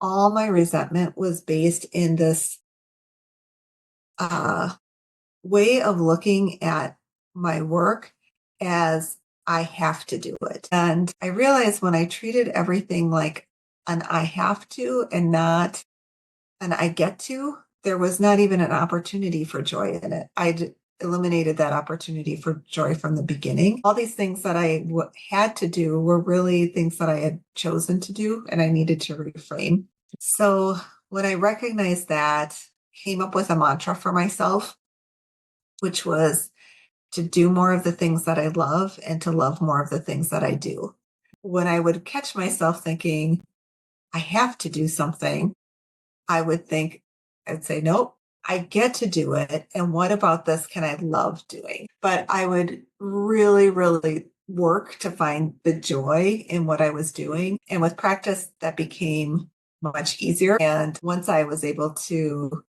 all my resentment was based in this uh, way of looking at my work as I have to do it. And I realized when I treated everything like an I have to and not an I get to, there was not even an opportunity for joy in it. I'd eliminated that opportunity for joy from the beginning. All these things that I had to do were really things that I had chosen to do and I needed to reframe. So when I recognized that, came up with a mantra for myself, which was to do more of the things that I love and to love more of the things that I do. When I would catch myself thinking, I have to do something, I'd say, nope, I get to do it. And what about this can I love doing? But I would really, really work to find the joy in what I was doing. And with practice, that became much easier. And once I was able to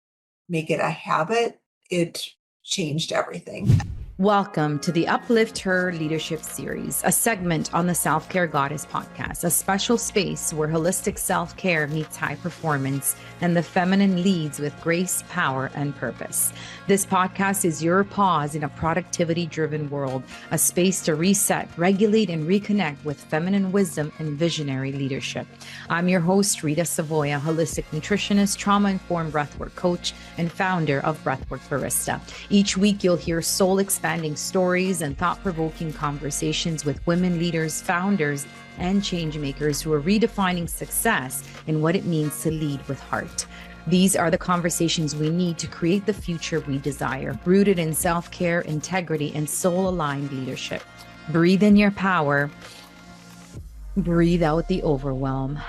make it a habit, it changed everything. Welcome to the UpliftHER Leadership Series, a segment on the Self-Care Goddess podcast, a special space where holistic self-care meets high performance and the feminine leads with grace, power, and purpose. This podcast is your pause in a productivity-driven world, a space to reset, regulate, and reconnect with feminine wisdom and visionary leadership. I'm your host, Rita Savoya, holistic nutritionist, trauma-informed breathwork coach, and founder of Breathwork Barista. Each week, you'll hear soul-expanding stories and thought-provoking conversations with women leaders, founders, and change makers who are redefining success and what it means to lead with heart. These are the conversations we need to create the future we desire, rooted in self-care, integrity, and soul-aligned leadership. Breathe in your power, breathe out the overwhelm,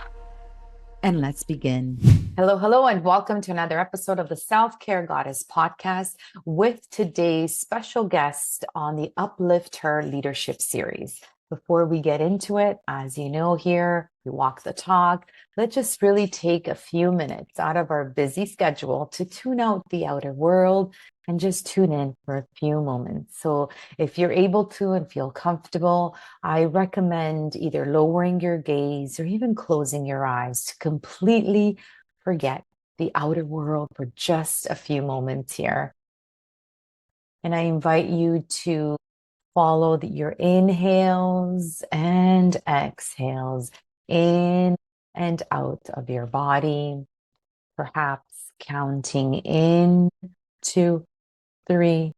and let's begin. Hello, and welcome to another episode of the Self-Care Goddess podcast with today's special guest on the UpliftHER Leadership Series. Before we get into it, as you know here, we walk the talk. Let's just really take a few minutes out of our busy schedule to tune out the outer world and just tune in for a few moments. So if you're able to and feel comfortable, I recommend either lowering your gaze or even closing your eyes to completely forget the outer world for just a few moments here. And I invite you to follow your inhales and exhales in and out of your body, perhaps counting in 2, 3,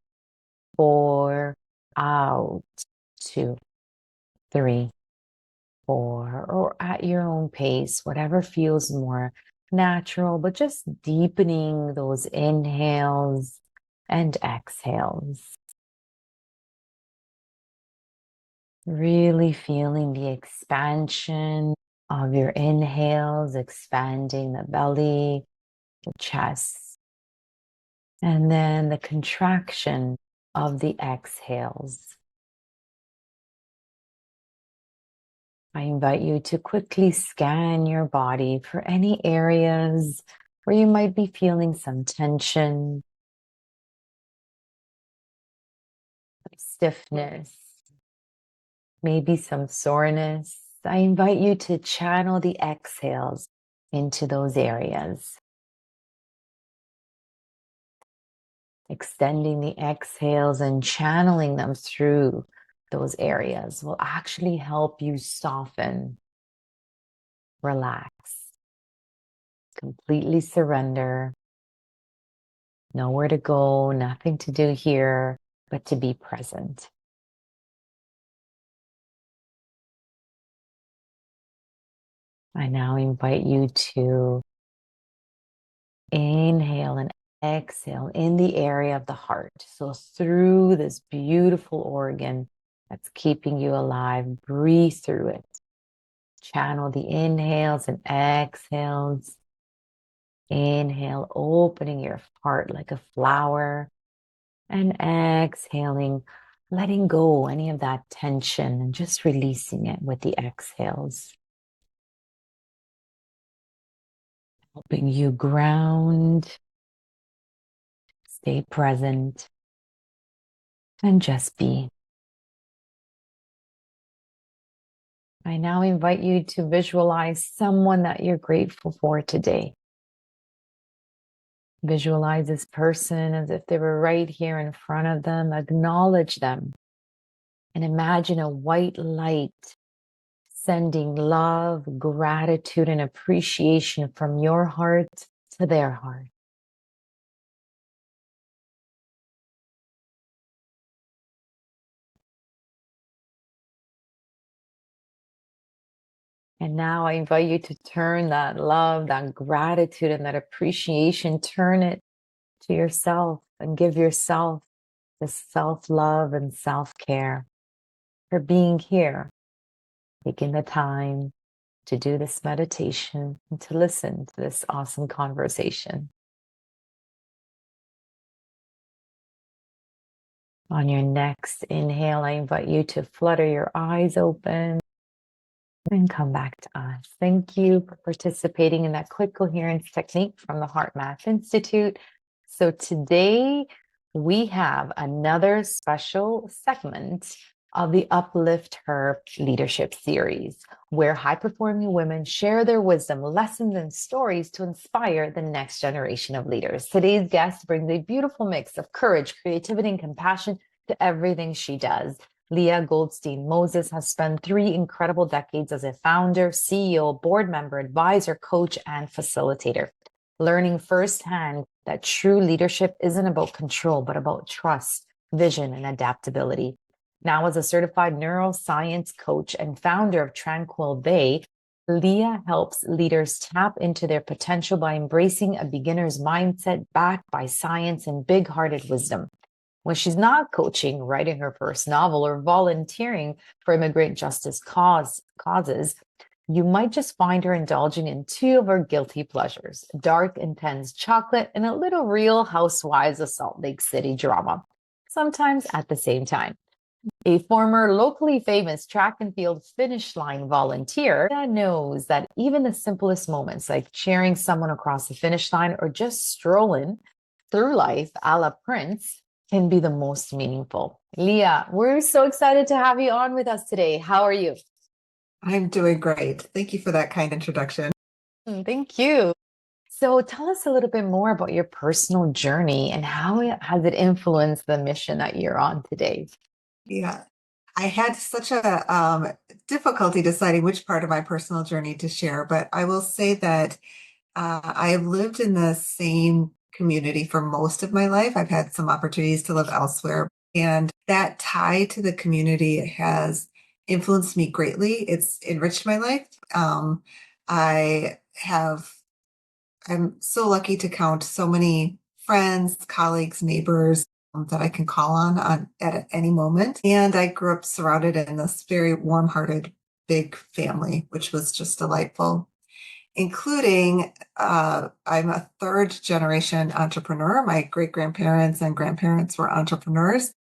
4, out 2, 3, 4, or at your own pace, whatever feels more natural, but just deepening those inhales and exhales. Really feeling the expansion of your inhales, expanding the belly, the chest, and then the contraction of the exhales. I invite you to quickly scan your body for any areas where you might be feeling some tension, stiffness, maybe some soreness. I invite you to channel the exhales into those areas. Extending the exhales and channeling them through those areas will actually help you soften, relax, completely surrender. Nowhere to go, nothing to do here, but to be present. I now invite you to inhale and exhale in the area of the heart. So through this beautiful organ that's keeping you alive, breathe through it. Channel the inhales and exhales. Inhale, opening your heart like a flower. And exhaling, letting go any of that tension and just releasing it with the exhales. Helping you ground, stay present, and just be. I now invite you to visualize someone that you're grateful for today. Visualize this person as if they were right here in front of them. Acknowledge them and imagine a white light sending love, gratitude, and appreciation from your heart to their heart. And now I invite you to turn that love, that gratitude, and that appreciation, turn it to yourself and give yourself this self-love and self-care for being here, taking the time to do this meditation and to listen to this awesome conversation. On your next inhale, I invite you to flutter your eyes open and come back to us. Thank you for participating in that quick coherence technique from the Heart Math Institute. So today we have another special segment of the UpliftHER Leadership Series, where high-performing women share their wisdom, lessons, and stories to inspire the next generation of leaders. Today's guest brings a beautiful mix of courage, creativity, and compassion to everything she does. Leah Goldstein Moses has spent 3 incredible decades as a founder, CEO, board member, advisor, coach, and facilitator, learning firsthand that true leadership isn't about control, but about trust, vision, and adaptability. Now, as a certified neuroscience coach and founder of Tranquil Bay, Leah helps leaders tap into their potential by embracing a beginner's mindset backed by science and big-hearted wisdom. When she's not coaching, writing her first novel, or volunteering for immigrant justice causes, you might just find her indulging in 2 of her guilty pleasures: dark, intense chocolate and a little Real Housewives of Salt Lake City drama, sometimes at the same time. A former locally famous track and field finish line volunteer knows that even the simplest moments, like cheering someone across the finish line or just strolling through life a la Prince, can be the most meaningful. Leah, we're so excited to have you on with us today. How are you? I'm doing great. Thank you for that kind introduction. Thank you. So tell us a little bit more about your personal journey and how has it influenced the mission that you're on today? Yeah, I had such a difficulty deciding which part of my personal journey to share, but I will say that I have lived in the same community for most of my life. I've had some opportunities to live elsewhere, and that tie to the community has influenced me greatly. It's enriched my life. I have I'm so lucky to count so many friends, colleagues, neighbors that I can call on at any moment. And I grew up surrounded in this very warm-hearted, big family, which was just delightful, including I'm a 3rd generation entrepreneur. My great-grandparents and grandparents were entrepreneurs.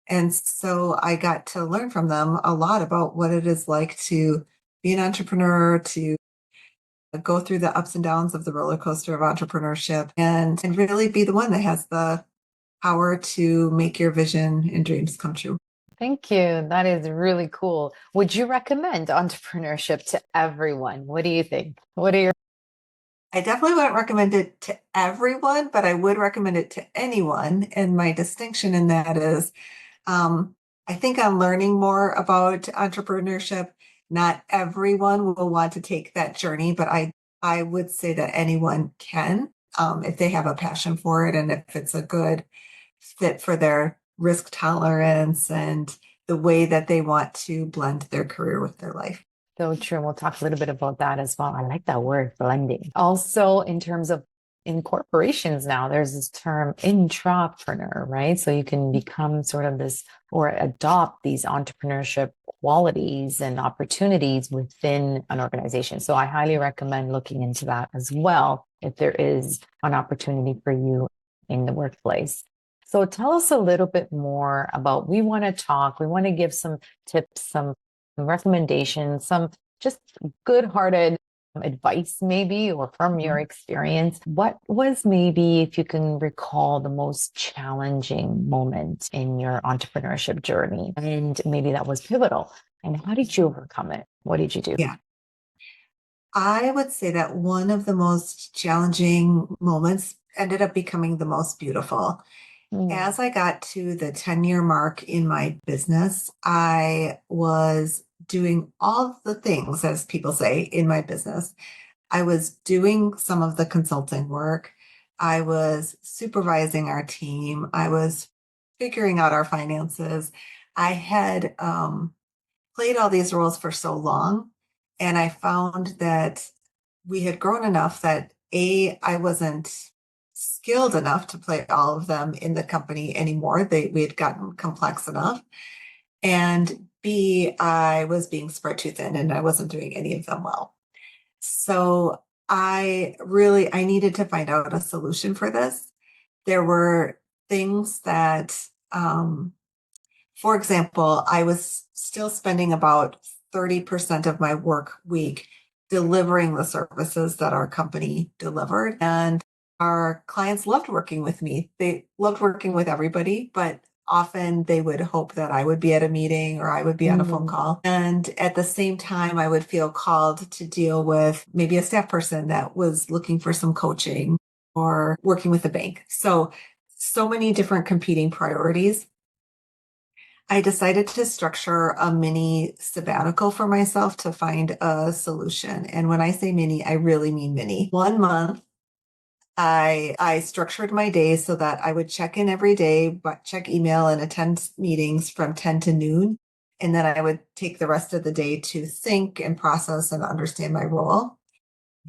And so I got to learn from them a lot about what it is like to be an entrepreneur, to go through the ups and downs of the roller coaster of entrepreneurship and really be the one that has the power to make your vision and dreams come true. Thank you. That is really cool. Would you recommend entrepreneurship to everyone? What do you think? What are your I definitely wouldn't recommend it to everyone, but I would recommend it to anyone. And my distinction in that is I think I'm learning more about entrepreneurship. Not everyone will want to take that journey, but I would say that anyone can if they have a passion for it and if it's a good fit for their risk tolerance and the way that they want to blend their career with their life. So true. And we'll talk a little bit about that as well. I like that word, blending. Also, in terms of in corporations now, there's this term intrapreneur, right? So you can become sort of this or adopt these entrepreneurship qualities and opportunities within an organization. So I highly recommend looking into that as well if there is an opportunity for you in the workplace. So tell us a little bit more about, we want to give some tips, some recommendations, some just good-hearted advice maybe, or from your experience. What was maybe, if you can recall, the most challenging moment in your entrepreneurship journey? And maybe that was pivotal. And how did you overcome it? What did you do? Yeah. I would say that one of the most challenging moments ended up becoming the most beautiful. Mm. As I got to the 10-year mark in my business, I was doing all the things, as people say, in my business. I was doing some of the consulting work. I was supervising our team. I was figuring out our finances. I had played all these roles for so long, and I found that we had grown enough that I wasn't skilled enough to play all of them in the company anymore. We had gotten complex enough. And B, I was being spread too thin and I wasn't doing any of them well. So I needed to find out a solution for this. There were things that, for example, I was still spending about 30% of my work week delivering the services that our company delivered. And our clients loved working with me. They loved working with everybody, but often they would hope that I would be at a meeting or I would be on a phone Mm. call. And at the same time, I would feel called to deal with maybe a staff person that was looking for some coaching or working with a bank. So many different competing priorities. I decided to structure a mini sabbatical for myself to find a solution. And when I say mini, I really mean mini. 1 month, I structured my days so that I would check in every day, but check email and attend meetings from 10 to noon. And then I would take the rest of the day to think and process and understand my role.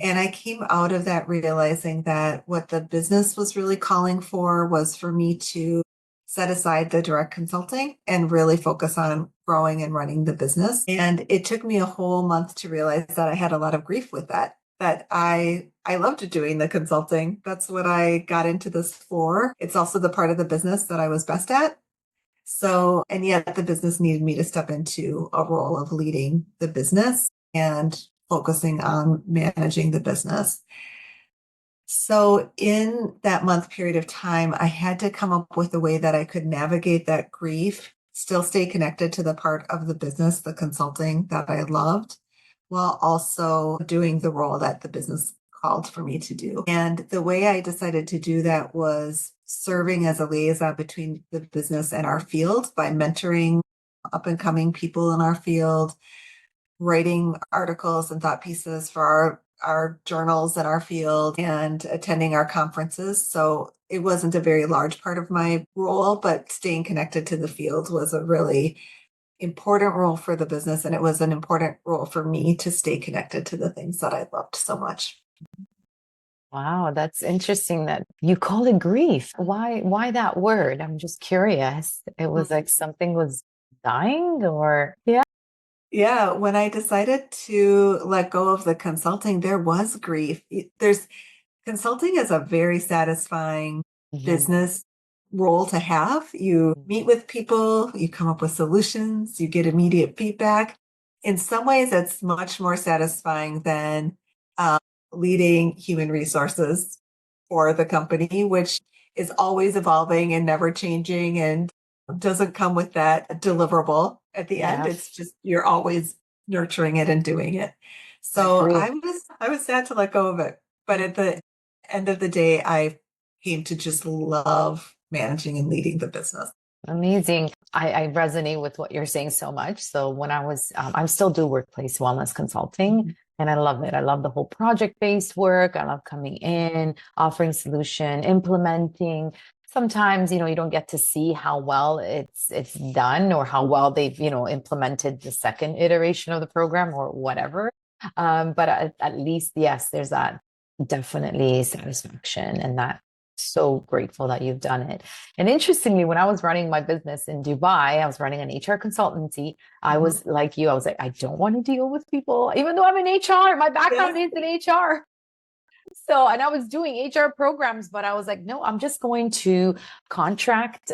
And I came out of that realizing that what the business was really calling for was for me to set aside the direct consulting and really focus on growing and running the business. And it took me a whole month to realize that I had a lot of grief with that I loved doing the consulting. That's what I got into this for. It's also the part of the business that I was best at. So, and yet the business needed me to step into a role of leading the business and focusing on managing the business. So, in that month period of time, I had to come up with a way that I could navigate that grief, still stay connected to the part of the business, the consulting that I loved, while also doing the role that the business called for me to do. And the way I decided to do that was serving as a liaison between the business and our field by mentoring up and coming people in our field, writing articles and thought pieces for our journals in our field and attending our conferences. So it wasn't a very large part of my role, but staying connected to the field was a really important role for the business. And it was an important role for me to stay connected to the things that I loved so much. Wow, that's interesting that you call it grief. Why that word? I'm just curious. It was like something was dying or yeah. Yeah, when I decided to let go of the consulting, there was grief. There's Consulting is a very satisfying Mhm. business role to have. You meet with people, you come up with solutions, you get immediate feedback. In some ways, it's much more satisfying than uh, leading human resources for the company, which is always evolving and never changing and doesn't come with that deliverable at the end. Yeah, It's just you're always nurturing it and doing it. I So agree. I was sad to let go of it. But at the end of the day, I came to just love managing and leading the business. Amazing. I resonate with what you're saying so much. So when I still do workplace wellness consulting and I love it. I love the whole project-based work. I love coming in, offering solution, implementing. Sometimes, you don't get to see how well it's done or how well they've, implemented the second iteration of the program or whatever. But at least, yes, there's that definitely satisfaction and that so grateful that you've done it. And interestingly, when I was running my business in Dubai, I was running an HR consultancy. I Mhm. was like you, I was like, I don't want to deal with people, even though I'm in HR. My background Yes. is in HR. So, and I was doing HR programs, but I was like, no, I'm just going to contract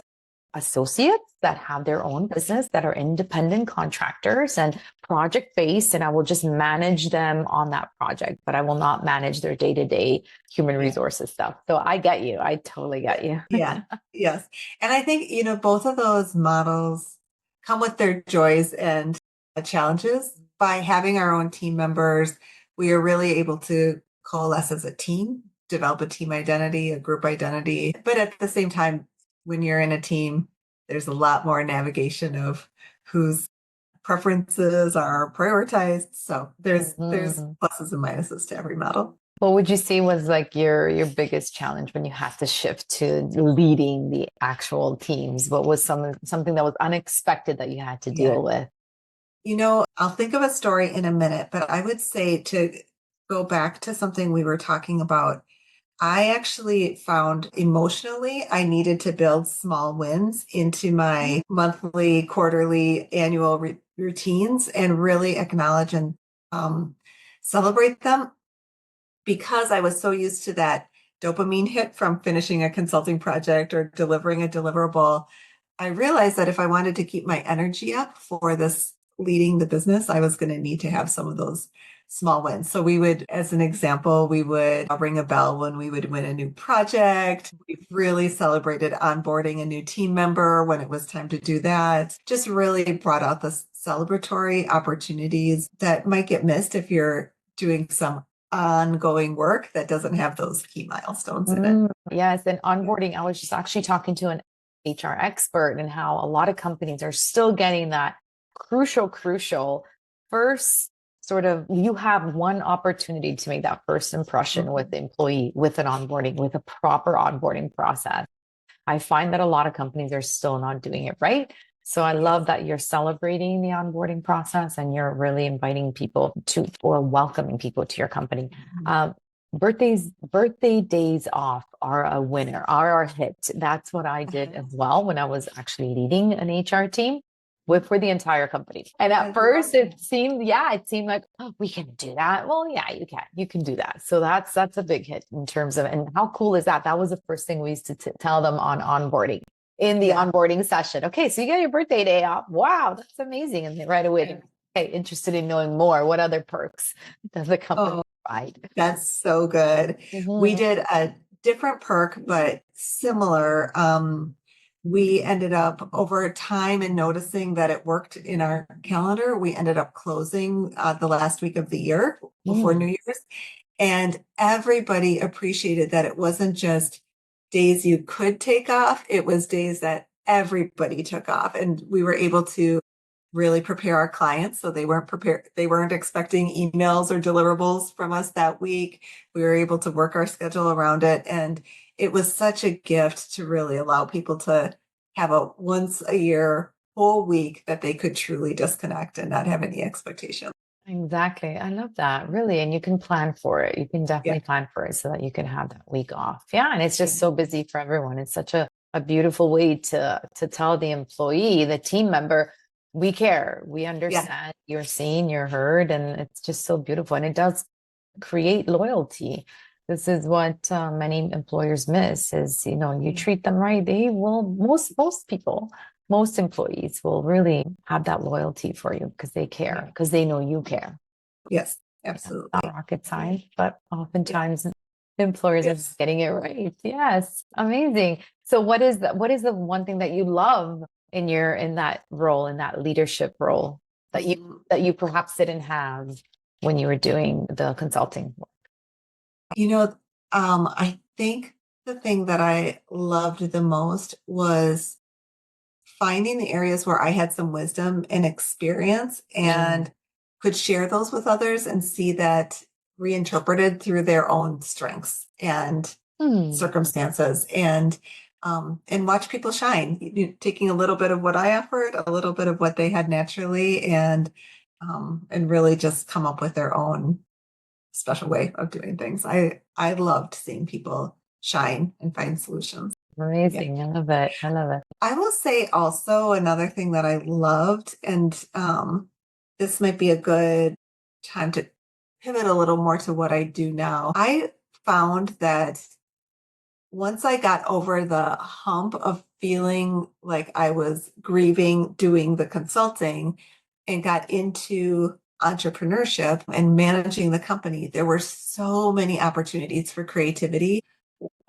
associates that have their own business that are independent contractors and project based, and I will just manage them on that project, but I will not manage their day to day human Yeah. resources stuff. So I get you. I totally get you. Yeah. Yes. And I think, both of those models come with their joys and challenges. By having our own team members, we are really able to coalesce as a team, develop a team identity, a group identity. But at the same time, when you're in a team, there's a lot more navigation of whose preferences are prioritized. So there's pluses and minuses to every model. What would you say was like your biggest challenge when you had to shift to leading the actual teams? What was something that was unexpected that you had to deal with? I'll think of a story in a minute, but I would say, to go back to something we were talking about, I actually found emotionally I needed to build small wins into my monthly, quarterly, annual routines and really acknowledge and celebrate them, because I was so used to that dopamine hit from finishing a consulting project or delivering a deliverable. I realized that if I wanted to keep my energy up for this leading the business, I was going to need to have some of those small wins. So we would, as an example, we would ring a bell when we would win a new project. We really celebrated onboarding a new team member when it was time to do that. Just really brought out the celebratory opportunities that might get missed if you're doing some ongoing work that doesn't have those key milestones in it. Yes, and onboarding. I was just actually talking to an HR expert, and how a lot of companies are still getting that crucial first sort of, you have one opportunity to make that first impression with the employee, with an onboarding, with a proper onboarding process. I find that a lot of companies are still not doing it right. So I love that you're celebrating the onboarding process and you're really inviting people to, or welcoming people to your company. Birthday days off are a winner, are a hit. That's what I did as well when I was actually leading an HR team for the entire company. And at first it seemed like, oh, we can do that. Well, yeah, you can do that. So that's a big hit in terms of, and how cool is that? That was the first thing we used to tell them on onboarding. In the onboarding session. Okay, so you got your birthday day off. Wow, that's amazing. And then right away, okay, interested in knowing more. What other perks does the company provide? That's so good. We did a different perk, but similar. We ended up, over time and noticing that it worked in our calendar, we ended up closing the last week of the year before New Year's. And everybody appreciated that it wasn't just days you could take off, it was days that everybody took off. And we were able to really prepare our clients so they weren't expecting emails or deliverables from us that week. We were able to work our schedule around it. And it was such a gift to really allow people to have a once a year whole week that they could truly disconnect and not have any expectations. Exactly. I love that. Really. And you can plan for it. You can definitely plan for it so that you can have that week off. Yeah. And it's just so busy for everyone. It's such a beautiful way to tell the employee, the team member, we care, we understand, you're seen, you're heard. And it's just so beautiful. And it does create loyalty. This is what many employers miss is, you treat them right. They will, most employees will really have that loyalty for you because they care, because they know you care. Yes, absolutely. Not rocket science, but oftentimes employers are just getting it right. Yes, amazing. So what is the one thing that you love in that role, in that leadership role that you perhaps didn't have when you were doing the consulting work? I think the thing that I loved the most was finding the areas where I had some wisdom and experience and could share those with others and see that reinterpreted through their own strengths and circumstances, and watch people shine, taking a little bit of what I offered, a little bit of what they had naturally, and really just come up with their own special way of doing things. I loved seeing people shine and find solutions. Amazing. I love it. I will say also another thing that I loved, and this might be a good time to pivot a little more to what I do now. I found that once I got over the hump of feeling like I was grieving doing the consulting and got into entrepreneurship and managing the company, there were so many opportunities for creativity,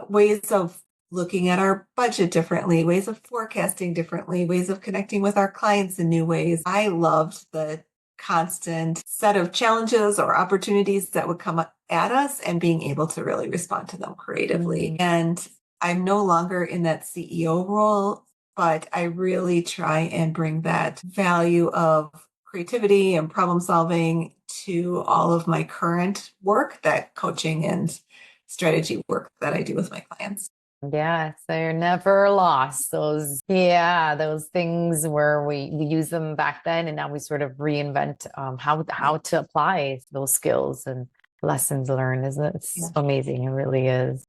ways of looking at our budget differently, ways of forecasting differently, ways of connecting with our clients in new ways. I loved the constant set of challenges or opportunities that would come at us and being able to really respond to them creatively. And I'm no longer in that CEO role, but I really try and bring that value of creativity and problem solving to all of my current work, that coaching and strategy work that I do with my clients. Yes, they're never lost. Those things where we use them back then, and now we sort of reinvent how to apply those skills and lessons learned. Isn't it? It's amazing. It really is.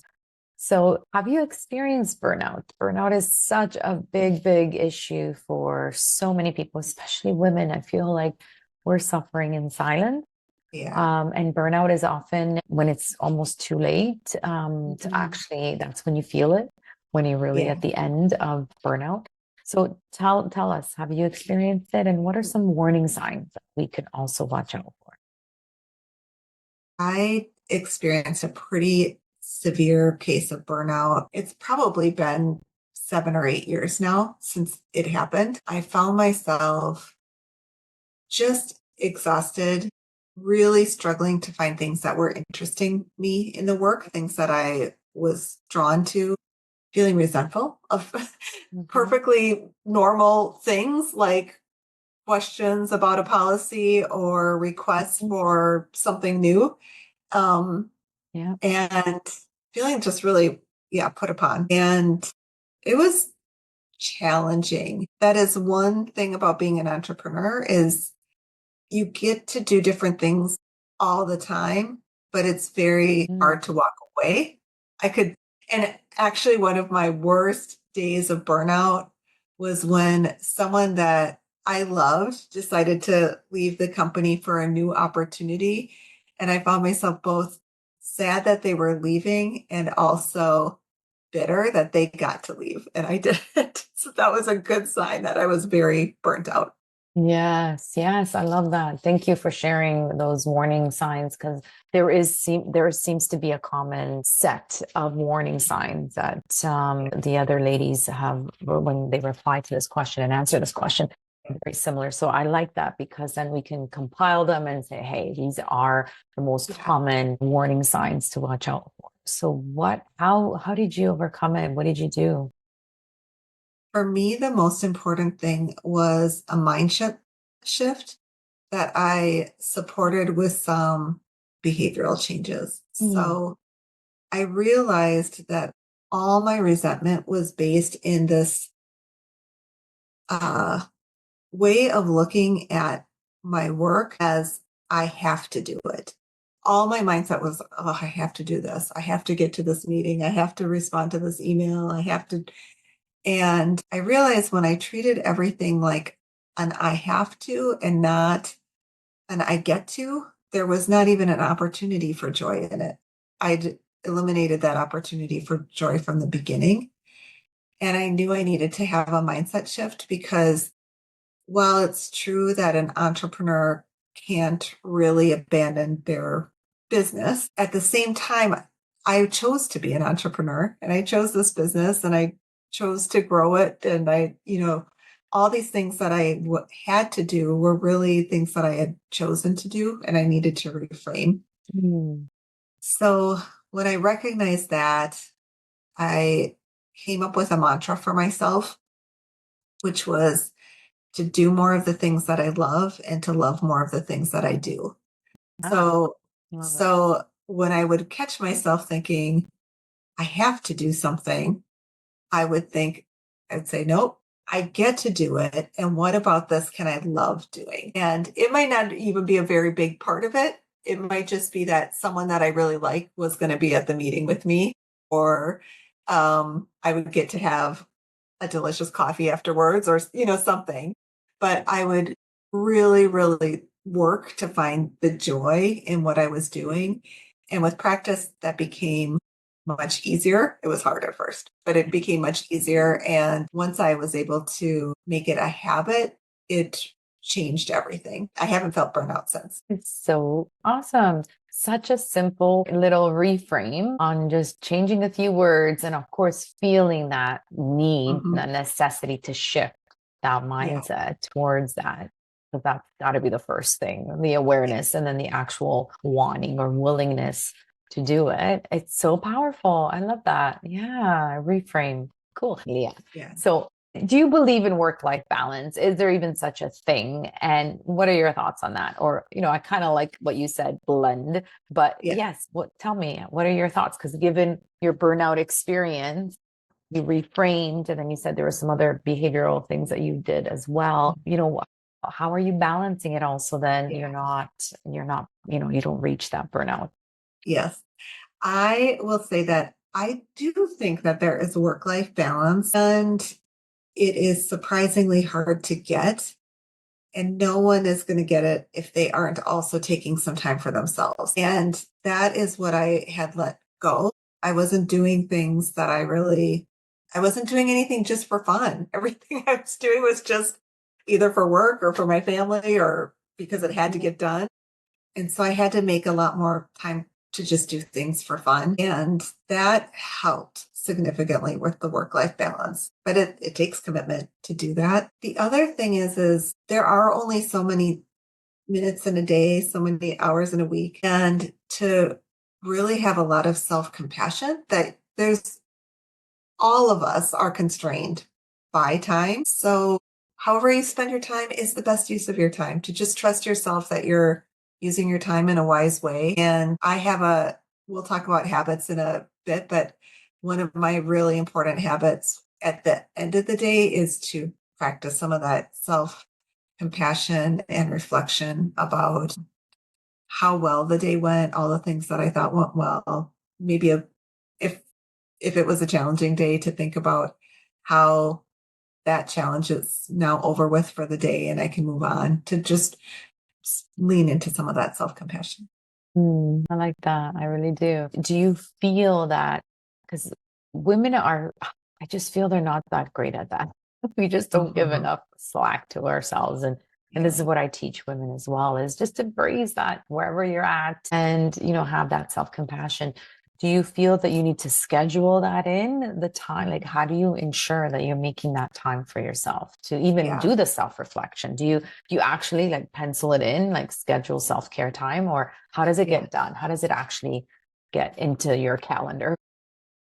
So, have you experienced burnout? Burnout is such a big issue for so many people, especially women. I feel like we're suffering in silence. And burnout is often when it's almost too late to actually, that's when you feel it, when you're really at the end of burnout. So tell us, have you experienced it? And what are some warning signs that we could also watch out for? I experienced a pretty severe case of burnout. It's probably been 7 or 8 years now since it happened. I found myself just exhausted, really struggling to find things that were interesting me in the work, things that I was drawn to, feeling resentful of perfectly normal things like questions about a policy or requests for something new. And feeling just really, put upon. And it was challenging. That is one thing about being an entrepreneur is you get to do different things all the time, but it's very hard to walk away. And actually one of my worst days of burnout was when someone that I loved decided to leave the company for a new opportunity. And I found myself both sad that they were leaving and also bitter that they got to leave and I didn't. So that was a good sign that I was very burnt out. Yes, I love that. Thank you for sharing those warning signs because there seems to be a common set of warning signs that the other ladies have when they reply to this question and answer this question. Very similar. So I like that because then we can compile them and say, hey, these are the most common warning signs to watch out for. So how did you overcome it? What did you do? For me, the most important thing was a mindset shift that I supported with some behavioral changes. So I realized that all my resentment was based in this way of looking at my work as I have to do it. All my mindset was, oh, I have to do this. I have to get to this meeting. I have to respond to this email. I have to. And I realized when I treated everything like an I have to and not an I get to, there was not even an opportunity for joy in it. I'd eliminated that opportunity for joy from the beginning. And I knew I needed to have a mindset shift because while it's true that an entrepreneur can't really abandon their business, at the same time, I chose to be an entrepreneur and I chose this business and I chose to grow it. And all these things that I had to do were really things that I had chosen to do and I needed to reframe. So when I recognized that, I came up with a mantra for myself, which was to do more of the things that I love and to love more of the things that I do. So when I would catch myself thinking, I have to do something, I'd say, nope, I get to do it. And what about this can I love doing? And it might not even be a very big part of it. It might just be that someone that I really like was going to be at the meeting with me, or I would get to have a delicious coffee afterwards or, something. But I would really, really work to find the joy in what I was doing. And with practice, that became much easier. It was hard at first, but it became much easier. And once I was able to make it a habit, it changed everything. I haven't felt burnout since. It's so awesome. Such a simple little reframe on just changing a few words and, of course, feeling that need, that necessity to shift that mindset towards that. But that's got to be the first thing, the awareness, and then the actual wanting or willingness to do it. It's so powerful. I love that. Yeah, reframe. Cool. Yeah. Yeah. So, do you believe in work-life balance? Is there even such a thing? And what are your thoughts on that? Or, I kind of like what you said, blend. But Yeah. yes, tell me, what are your thoughts? Because given your burnout experience, you reframed, and then you said there were some other behavioral things that you did as well. How are you balancing it all so then Yeah. you're not, you don't reach that burnout? Yes. I will say that I do think that there is work-life balance, and it is surprisingly hard to get. And no one is going to get it if they aren't also taking some time for themselves. And that is what I had let go. I wasn't doing things that I wasn't doing anything just for fun. Everything I was doing was just either for work or for my family or because it had to get done. And so I had to make a lot more time to just do things for fun. And that helped significantly with the work-life balance. But it takes commitment to do that. The other thing is there are only so many minutes in a day, so many hours in a week. And to really have a lot of self-compassion that all of us are constrained by time. So however you spend your time is the best use of your time, to just trust yourself that you're using your time in a wise way. And we'll talk about habits in a bit, but one of my really important habits at the end of the day is to practice some of that self compassion and reflection about how well the day went, all the things that I thought went well. Maybe if if it was a challenging day, to think about how that challenge is now over with for the day and I can move on, to just lean into some of that self-compassion. I like that. I really do. Do you feel that? Because women I just feel they're not that great at that. We just don't give Mhm. enough slack to ourselves. And this Yeah. is what I teach women as well, is just embrace that wherever you're at and, have that self-compassion. Do you feel that you need to schedule that in the time? Like, how do you ensure that you're making that time for yourself to even Yeah. do the self-reflection? Do you actually like pencil it in, like schedule self-care time, or how does it Yeah. get done? How does it actually get into your calendar?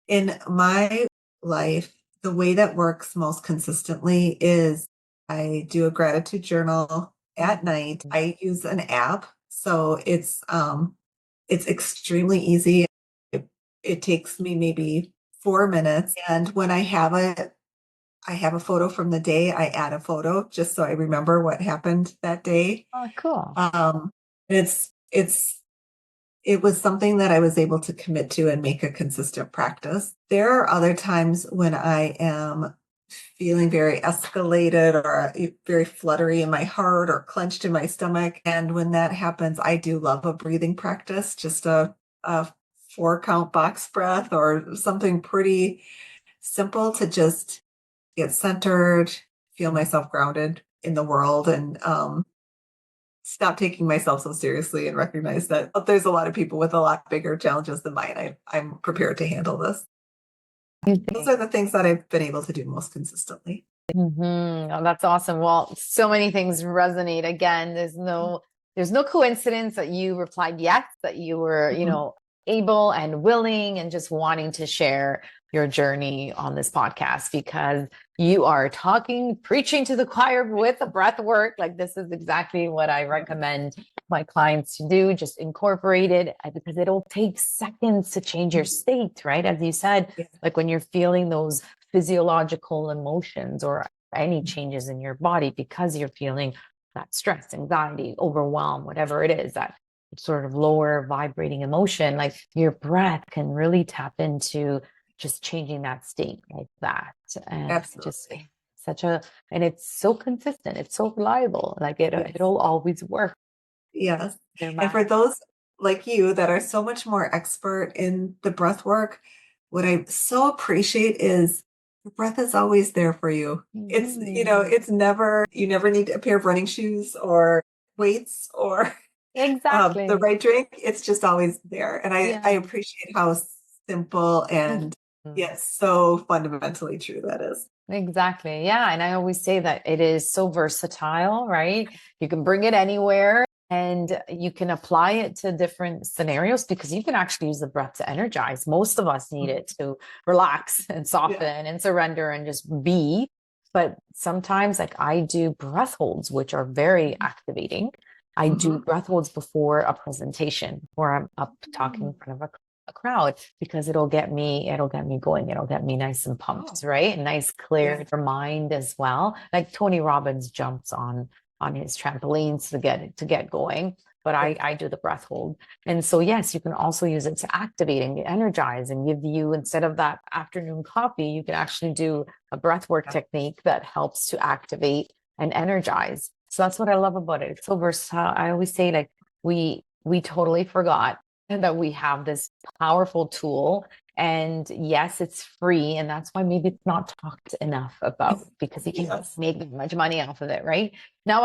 In my life, the way that works most consistently is I do a gratitude journal at night. I use an app, so it's extremely easy. It takes me maybe 4 minutes, and when I have a photo from the day, I add a photo just so I remember what happened that day. Oh, cool. It's it was something that I was able to commit to and make a consistent practice. There are other times when I am feeling very escalated or very fluttery in my heart or clenched in my stomach. And when that happens, I do love a breathing practice, just a 4 count box breath or something pretty simple to just get centered, feel myself grounded in the world, and stop taking myself so seriously and recognize that there's a lot of people with a lot bigger challenges than mine. I'm prepared to handle this. Those are the things that I've been able to do most consistently. Oh, that's awesome. Well, so many things resonate. Again, there's no coincidence that you replied yes, that you were, Mhm. able and willing and just wanting to share your journey on this podcast, because you are preaching to the choir with a breath work. Like, this is exactly what I recommend my clients to do. Just incorporate it, because it'll take seconds to change your state, right? As you said, Yeah. like when you're feeling those physiological emotions or any changes in your body because you're feeling that stress, anxiety, overwhelm, whatever it is, that sort of lower vibrating emotion, like your breath can really tap into just changing that state like that. And just Absolutely. and it's so consistent, it's so reliable, like Yes. it'll always work Yes. no And matter. for those like you that are so much more expert in the breath work, what I so appreciate is the breath is always there for you. It's never, you never need a pair of running shoes or weights or the Exactly. right drink. It's just always there. And I Yeah. appreciate how simple and Mhm. yet so fundamentally true that is. Exactly. Yeah. And I always say that it is so versatile, right? You can bring it anywhere and you can apply it to different scenarios because you can actually use the breath to energize. Most of us need it to relax and soften and surrender and just be. But sometimes, like I do breath holds, which are very activating. I do breath holds before a presentation where I'm up talking in front of a crowd because it'll get me going. It'll get me nice and pumped, right? Nice, clear for mind as well. Like Tony Robbins jumps on his trampolines to get going. But I do the breath hold. And so, yes, you can also use it to activate and energize and give you, instead of that afternoon coffee, you can actually do a breath work technique that helps to activate and energize. So that's what I love about it. It's so versatile. I always say, like, we totally forgot that we have this powerful tool. And yes, it's free. And that's why maybe it's not talked enough about because you can't make that much money off of it, right? Now,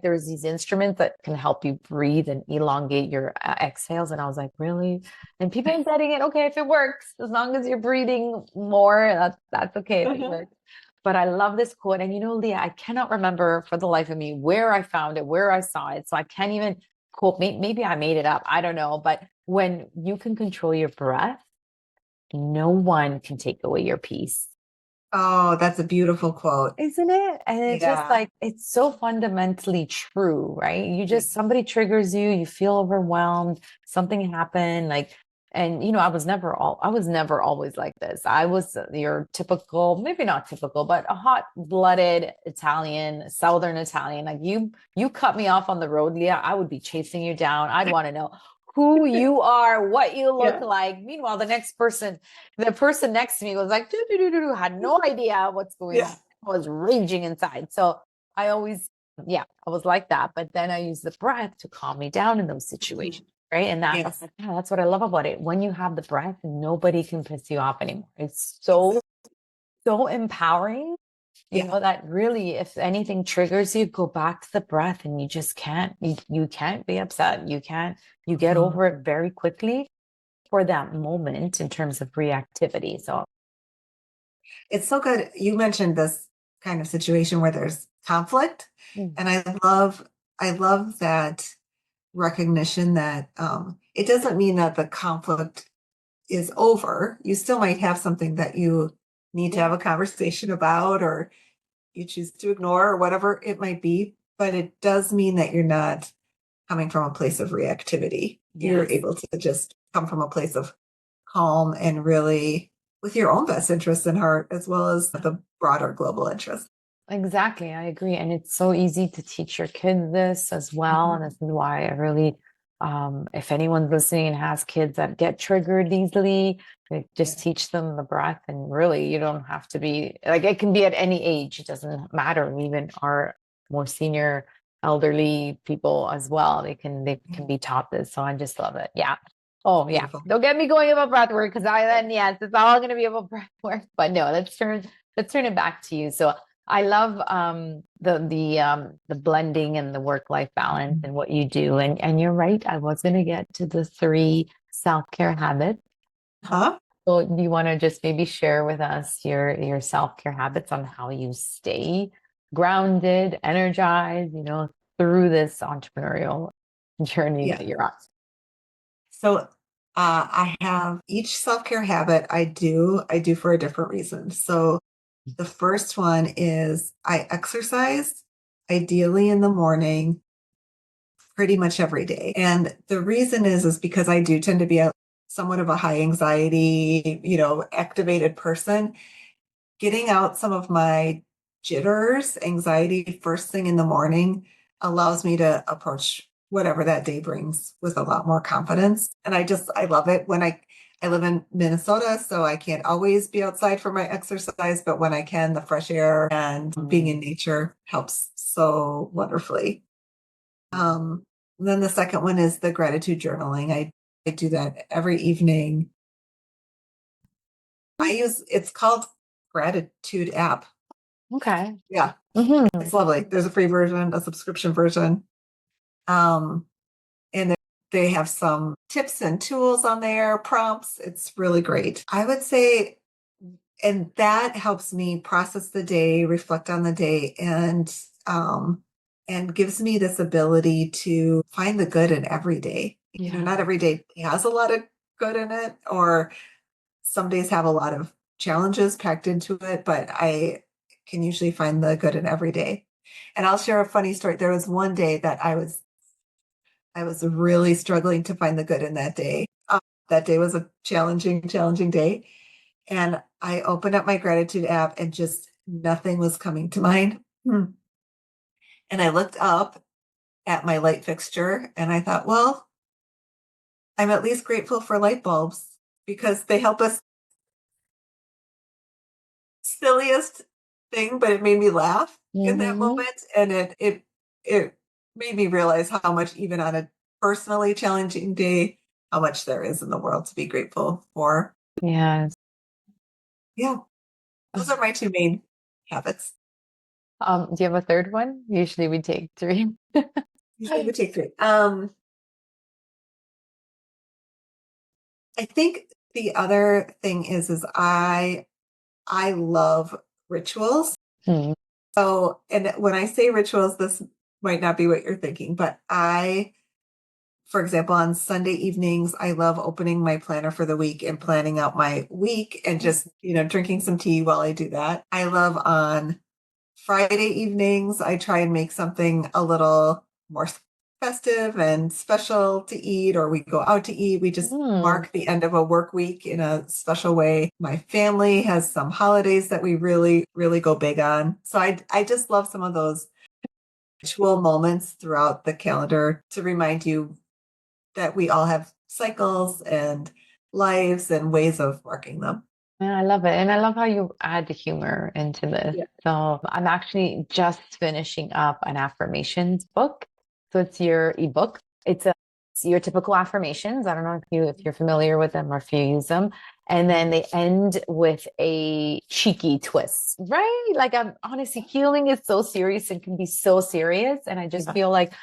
there's these instruments that can help you breathe and elongate your exhales. And I was like, really? And people are getting it. Okay, if it works, as long as you're breathing more, that's okay if it works. But I love this quote. And Leah, I cannot remember for the life of me where I found it, where I saw it. So I can't even quote, maybe I made it up. I don't know. But when you can control your breath, no one can take away your peace. Oh, that's a beautiful quote. Isn't it? And it's just like, it's so fundamentally true, right? Somebody triggers you, you feel overwhelmed, something happened, and I was never always like this. I was your typical, maybe not typical, but a hot-blooded Italian, Southern Italian. Like you cut me off on the road, Leah, I would be chasing you down. I'd want to know who you are, what you look like. Meanwhile, the person next to me was like, had no idea what's going on. I was raging inside. So I always, I was like that. But then I use the breath to calm me down in those situations. Right. And that's what I love about it. When you have the breath, nobody can piss you off anymore. It's so empowering. You know, that really, if anything triggers you, go back to the breath and you just can't, you can't be upset. You get over it very quickly for that moment in terms of reactivity. So it's so good. You mentioned this kind of situation where there's conflict. And I love that recognition that it doesn't mean that the conflict is over. You still might have something that you need to have a conversation about, or you choose to ignore, or whatever it might be. But it does mean that you're not coming from a place of reactivity. You're able to just come from a place of calm and really with your own best interests in heart, as well as the broader global interest. Exactly. I agree. And it's so easy to teach your kids this as well. And this is why I really, if anyone's listening and has kids that get triggered easily, just teach them the breath. And really, you don't have to be like, it can be at any age. It doesn't matter. Even our more senior elderly people as well, they can be taught this. So I just love it. Yeah. Oh yeah. Beautiful. Don't get me going about breath work because yes, it's all going to be about breath work. But no, let's turn it back to you. So I love the blending and the work-life balance and what you do. And you're right. I was going to get to the 3 self-care habits. So do you want to just maybe share with us your self-care habits on how you stay grounded, energized, through this entrepreneurial journey that you're on? So I have each self-care habit I do for a different reason. So the first one is I exercise, ideally in the morning, pretty much every day. And the reason is because I do tend to be somewhat of a high anxiety, activated person. Getting out some of my jitters, anxiety first thing in the morning allows me to approach whatever that day brings with a lot more confidence. And I love it when I live in Minnesota, so I can't always be outside for my exercise, but when I can, the fresh air and being in nature helps so wonderfully. Then the second one is the gratitude journaling. I do that every evening. It's called Gratitude app. Okay. Yeah. It's lovely. There's a free version, a subscription version. And they have some tips and tools on there, prompts. It's really great. I would say and that helps me process the day, reflect on the day, and gives me this ability to find the good in every day. You know, Yeah. not every day has a lot of good in it, or some days have a lot of challenges packed into it, but I can usually find the good in every day. And I'll share a funny story. There was one day that I was really struggling to find the good in that day. That day was a challenging day. And I opened up my gratitude app and just nothing was coming to mind. And I looked up at my light fixture and I thought, well, I'm at least grateful for light bulbs because they help us. Silliest thing, but it made me laugh in that Mm-hmm. moment. And it made me realize how much, even on a personally challenging day, how much there is in the world to be grateful for. Yes. Yeah, those are my two main habits. Do you have a third one? Usually we take three. Usually we take three. I think the other thing is I love rituals. Hmm. So, and when I say rituals, this might not be what you're thinking, but for example, on Sunday evenings, I love opening my planner for the week and planning out my week and just, drinking some tea while I do that. I love on Friday evenings, I try and make something a little more festive and special to eat, or we go out to eat. We just Mm. mark the end of a work week in a special way. My family has some holidays that we really, really go big on. So I just love some of those ritual moments throughout the calendar to remind you that we all have cycles and lives and ways of working them. Yeah, I love it. And I love how you add the humor into this. Yeah. So I'm actually just finishing up an affirmations book. So it's your ebook. It's your typical affirmations. I don't know if you're familiar with them or if you use them. And then they end with a cheeky twist, right? Like I'm honestly, healing is so serious and can be so serious. And I just Yeah. feel like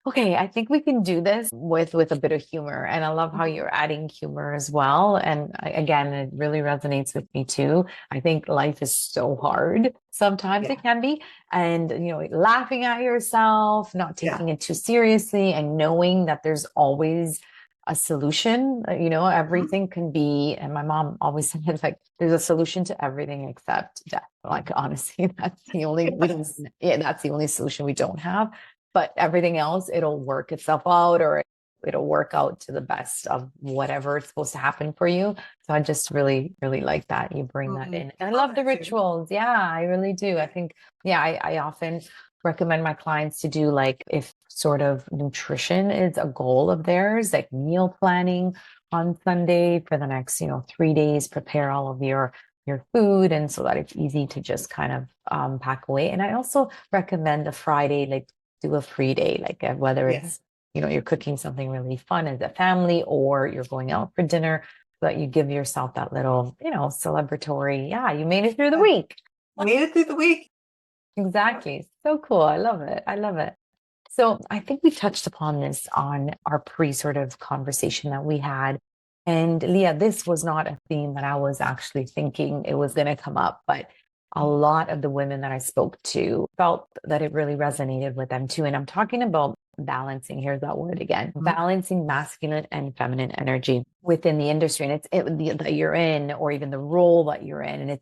okay, I think we can do this with a bit of humor. And I love how you're adding humor as well. And again, it really resonates with me too. I think life is so hard. Sometimes Yeah. it can be. And, laughing at yourself, not Yeah. taking it too seriously, and knowing that there's always a solution. Mhm. Everything can be, and my mom always said, like, there's a solution to everything except death. Like, honestly, Yes. that's the only solution we don't have, but everything else, it'll work itself out, or it'll work out to the best of whatever it's supposed to happen for you. So I just really, really like that you bring that in. And I I love love the that too. rituals. Yeah, I really do. I think, yeah, I often recommend my clients to do, like, if sort of nutrition is a goal of theirs, like meal planning on Sunday for the next, 3 days, prepare all of your food, and so that it's easy to just kind of pack away. And I also recommend a Friday, like, do a free day, like whether Yeah. it's, you're cooking something really fun as a family, or you're going out for dinner, so that you give yourself that little, celebratory, yeah, you made it through the Yeah. week. Made it through the week. Exactly. So cool. I love it. I love it. So I think we touched upon this on our pre sort of conversation that we had. And Leah, this was not a theme that I was actually thinking it was going to come up, but a lot of the women that I spoke to felt that it really resonated with them too. And I'm talking about balancing, here's that word again, Mhm. balancing masculine and feminine energy within the industry. And that you're in, or even the role that you're in. And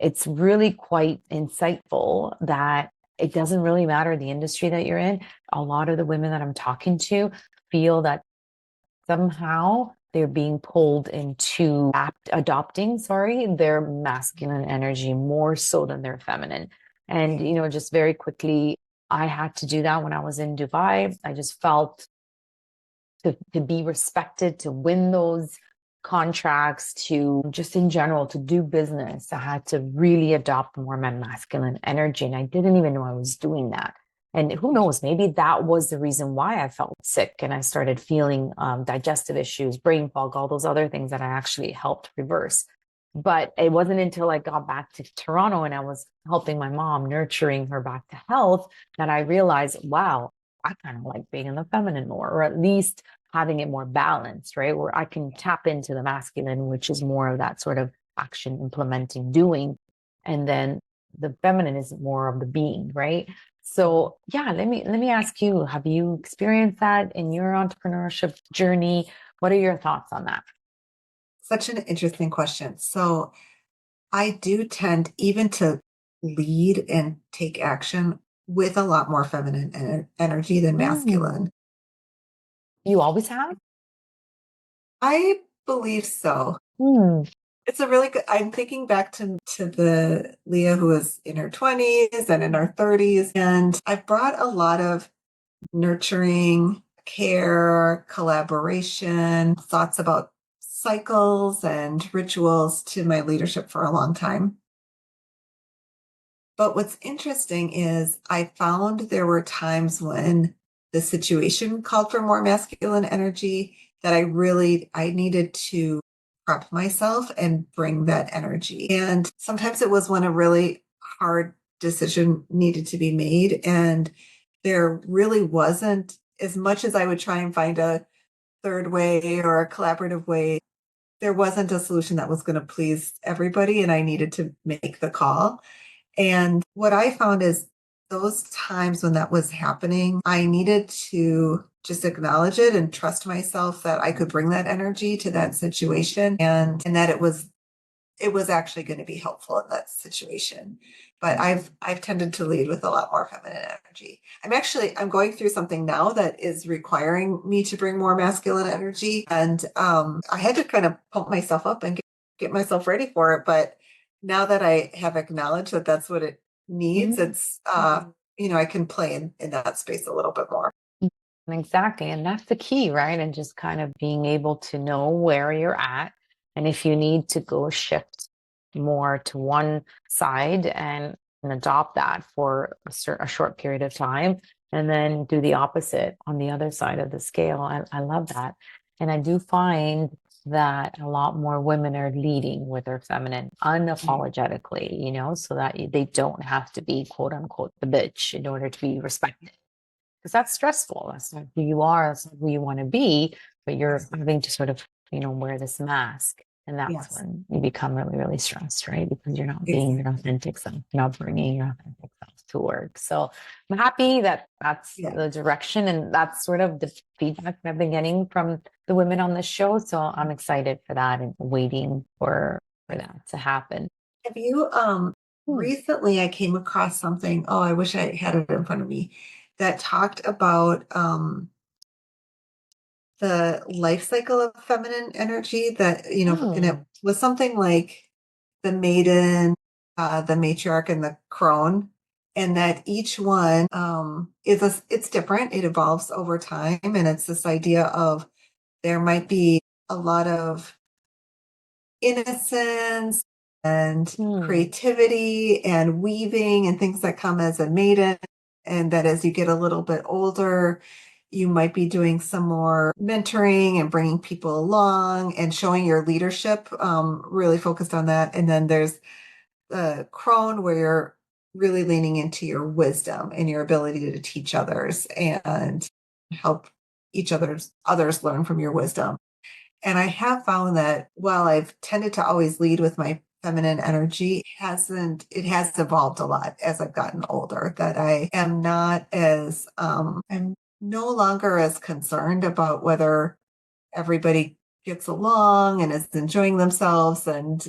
it's really quite insightful that it doesn't really matter the industry that you're in. A lot of the women that I'm talking to feel that somehow they're being pulled into adopting, their masculine energy more so than their feminine. And, just very quickly, I had to do that when I was in Dubai. I just felt to be respected, to win those contracts, to just in general, to do business. I had to really adopt more my masculine energy. And I didn't even know I was doing that. And who knows, maybe that was the reason why I felt sick and I started feeling digestive issues, brain fog, all those other things that I actually helped reverse. But it wasn't until I got back to Toronto and I was helping my mom, nurturing her back to health, that I realized, wow, I kind of like being in the feminine more, or at least having it more balanced, right? Where I can tap into the masculine, which is more of that sort of action, implementing, doing. And then the feminine is more of the being, right? So yeah, let me ask you, have you experienced that in your entrepreneurship journey? What are your thoughts on that? Such an interesting question. So I do tend even to lead and take action with a lot more feminine energy than masculine. You always have? I believe so. Hmm. It's a really good, I'm thinking back to the Leah who was in her 20s and in her 30s. And I've brought a lot of nurturing, care, collaboration, thoughts about cycles and rituals to my leadership for a long time. But what's interesting is I found there were times when the situation called for more masculine energy that I needed to prep myself and bring that energy. And sometimes it was when a really hard decision needed to be made. And there really wasn't, as much as I would try and find a third way or a collaborative way, there wasn't a solution that was going to please everybody. And I needed to make the call. And what I found is those times when that was happening, I needed to just acknowledge it and trust myself that I could bring that energy to that situation and that it was actually going to be helpful in that situation. But I've tended to lead with a lot more feminine energy. I'm going through something now that is requiring me to bring more masculine energy. And I had to kind of pump myself up and get myself ready for it. But now that I have acknowledged that that's what it needs, it's I can play in that space a little bit more. Exactly. And that's the key, right? And just kind of being able to know where you're at. And if you need to go shift more to one side and adopt that for a short period of time, and then do the opposite on the other side of the scale. I love that. And I do find that a lot more women are leading with their feminine unapologetically, so that they don't have to be quote unquote the bitch in order to be respected, because that's stressful. That's not who you are. That's not who you want to be. But you're having to sort of, wear this mask. And that's Yes. when you become really, really stressed, right? Because you're not being your Exactly. authentic self, you're not bringing your authentic self to work. So I'm happy that that's Yeah. the direction. And that's sort of the feedback that I've been getting from the women on this show. So I'm excited for that and waiting for that to happen. Have you recently I came across something, oh, I wish I had it in front of me, that talked about the life cycle of feminine energy that, and it was something like the maiden, the matriarch, and the crone, and that each one it's different. It evolves over time, and it's this idea of there might be a lot of innocence and creativity and weaving and things that come as a maiden. And that as you get a little bit older, you might be doing some more mentoring and bringing people along and showing your leadership, really focused on that. And then there's the crone where you're really leaning into your wisdom and your ability to teach others and help others learn from your wisdom. And I have found that while I've tended to always lead with my feminine energy, it has evolved a lot as I've gotten older, that I am not as, I'm no longer as concerned about whether everybody gets along and is enjoying themselves. And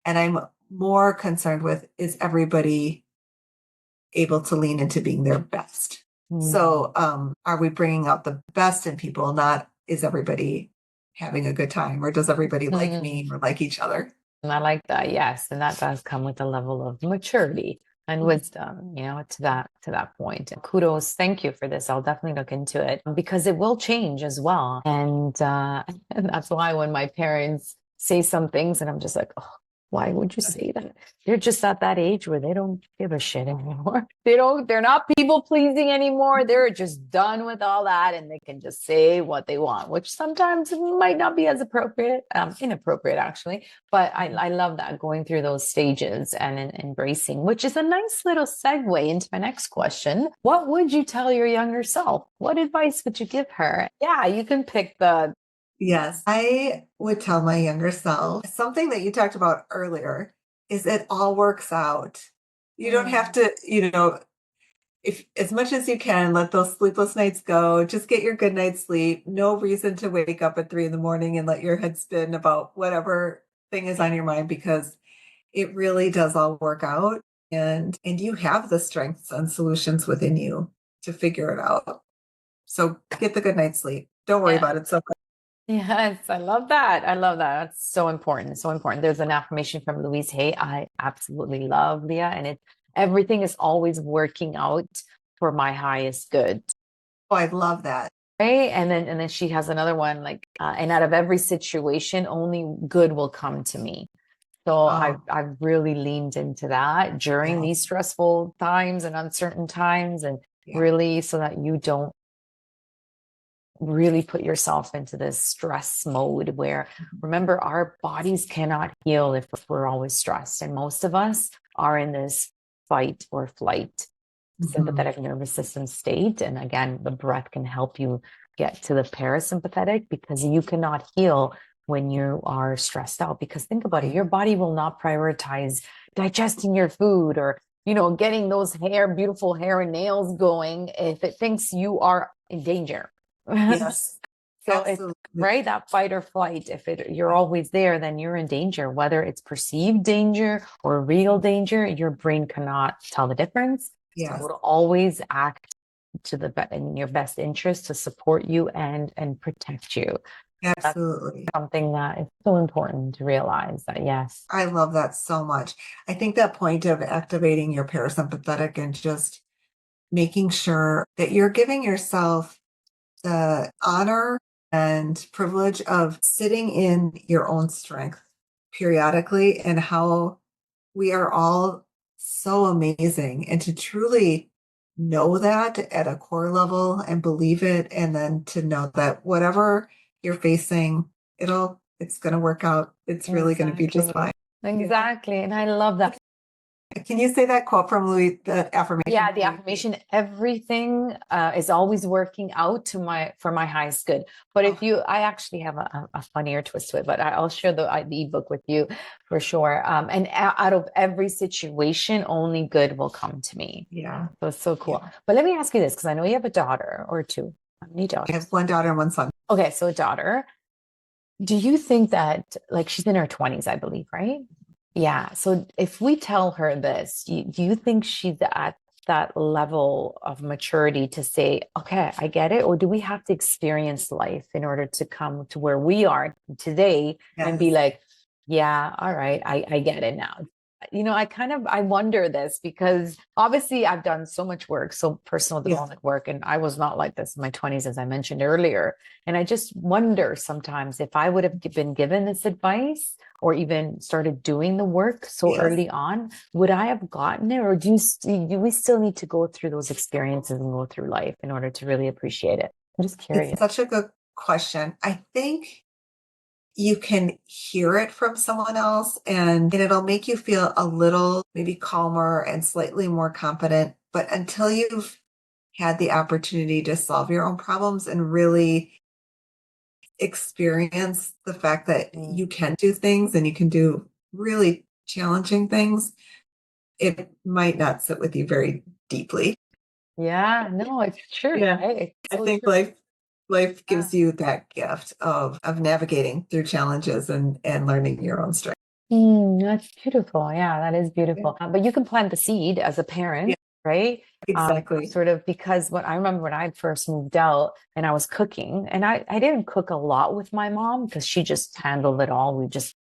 I'm more concerned with, is everybody able to lean into being their best? So, are we bringing out the best in people? Not, is everybody having a good time, or does everybody like me or like each other? And I like that, yes. And that does come with a level of maturity and wisdom, to that point. And kudos, thank you for this. I'll definitely look into it because it will change as well. And and that's why when my parents say some things and I'm just like, oh, why would you say that? They're just at that age where they don't give a shit anymore. They're not people pleasing anymore. They're just done with all that and they can just say what they want, which sometimes might not be as inappropriate actually. But I love that, going through those stages and embracing, which is a nice little segue into my next question. What would you tell your younger self? What advice would you give her? Yeah, you can pick the Yes. I would tell my younger self something that you talked about earlier is it all works out. You don't have Mm. to, if as much as you can, let those sleepless nights go. Just get your good night's sleep. No reason to wake up at 3 in the morning and let your head spin about whatever thing is on your mind because it really does all work out. And you have the strengths and solutions within you to figure it out. So get the good night's sleep. Don't worry Yeah. about it. So Yes, I love that. I love that. That's so important. So important. There's an affirmation from Louise Hay I absolutely love, Leah, and it's everything is always working out for my highest good. I love that. Right. And then she has another one like, and out of every situation, only good will come to me. So Oh, I've really leaned into that during yeah, these stressful times and uncertain times, and yeah. really so that you don't really put yourself into this stress mode where remember our bodies cannot heal if we're always stressed. And most of us are in this fight or flight Mhm. sympathetic nervous system state. And again, the breath can help you get to the parasympathetic because you cannot heal when you are stressed out. Because think about it, Right. your body will not prioritize digesting your food or, getting those beautiful hair and nails going if it thinks you are in danger. Yes, So it's absolutely. right that fight or flight. If you're always there, then you're in danger, whether it's perceived danger or real danger. Your brain cannot tell the difference. So Yes, it'll always act in your best interest to support you and protect you. That's absolutely. something that is so important to realize that yes. I love that so much. I think that point of activating your parasympathetic and just making sure that you're giving yourself the honor and privilege of sitting in your own strength periodically and how we are all so amazing and to truly know that at a core level and believe it and then to know that whatever you're facing it's going to work out. It's really going to be just Exactly. fine. Yeah. Exactly. And I love that. Can you say that quote from Louis, the affirmation Yeah, the from Louis? affirmation, everything is always working out for my highest good. But Oh, I actually have a funnier twist to it, but I'll share the ebook with you for sure. And out of every situation, only good will come to me. yeah. So it's so Yeah. cool. But let me ask you this, because I know you have a daughter or two. How many I daughters? have one daughter and one son. Okay, so a daughter. Do you think that, like, she's in her 20s, I believe, right? Yeah. So if we tell her this, do you think she's at that level of maturity to say, okay, I get it? Or do we have to experience life in order to come to where we are today and be Yes. like, yeah, all right, I get it now. I wonder this because obviously I've done so much work, so personal Yeah. development work, and I was not like this in my 20s, as I mentioned earlier. And I just wonder sometimes if I would have been given this advice or even started doing the work so Yes. early on, would I have gotten it? Or do we still need to go through those experiences and go through life in order to really appreciate it? I'm just It's curious. such a good question. I think you can hear it from someone else and it'll make you feel a little maybe calmer and slightly more confident. But until you've had the opportunity to solve your own problems and really experience the fact that Mm. you can do things and you can do really challenging things, it might not sit with you very deeply. Yeah, no, it's true, Yeah. right? It's I so think true. life Yeah. gives you that gift of navigating through challenges and learning your own strength. That's beautiful. Yeah, that is Yeah. beautiful. But you can plant the seed as a Yeah, parent, right? exactly. Sort of because what I remember when I first moved out and I was cooking, and I didn't cook a lot with my mom because she just handled it all. We just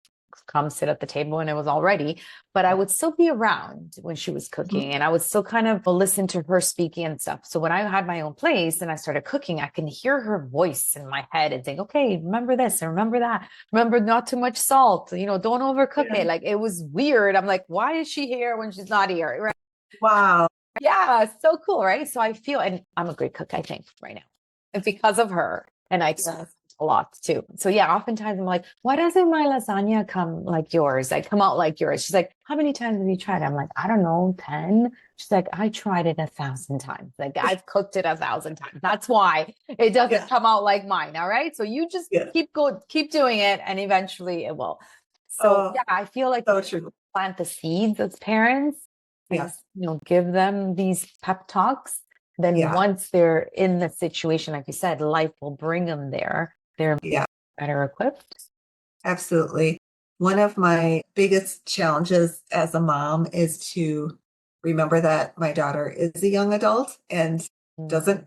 come sit at the table and it was all ready. But I Yeah. would still be around when she was Mhm. cooking and I would still kind of listen to her speaking and stuff. So when I had my own place and I started cooking, I can hear her voice in my head and think, okay, remember this and remember that. Remember not too much salt, don't overcook Yeah. it. Like it was weird. I'm like, why is she here when she's not here? Right? Wow. Yeah, so cool, right? So I feel, and I'm a great cook, I think, right now. And because of her. And I Yes. a lot too. So yeah, oftentimes I'm like, why doesn't my lasagna come like yours? Like come out like yours. She's like, how many times have you tried it? I'm like, I don't know, 10. She's like, I tried it 1,000 times. Like I've cooked it 1,000 times. That's why it doesn't come out like mine. All right. So you just keep doing it and eventually it will. So yeah, I feel like so true. Plant the seeds as parents and give them these pep talks. Then once they're in the situation, like you said, life will bring them there. They're better equipped. Absolutely. One of my biggest challenges as a mom is to remember that my daughter is a young adult and doesn't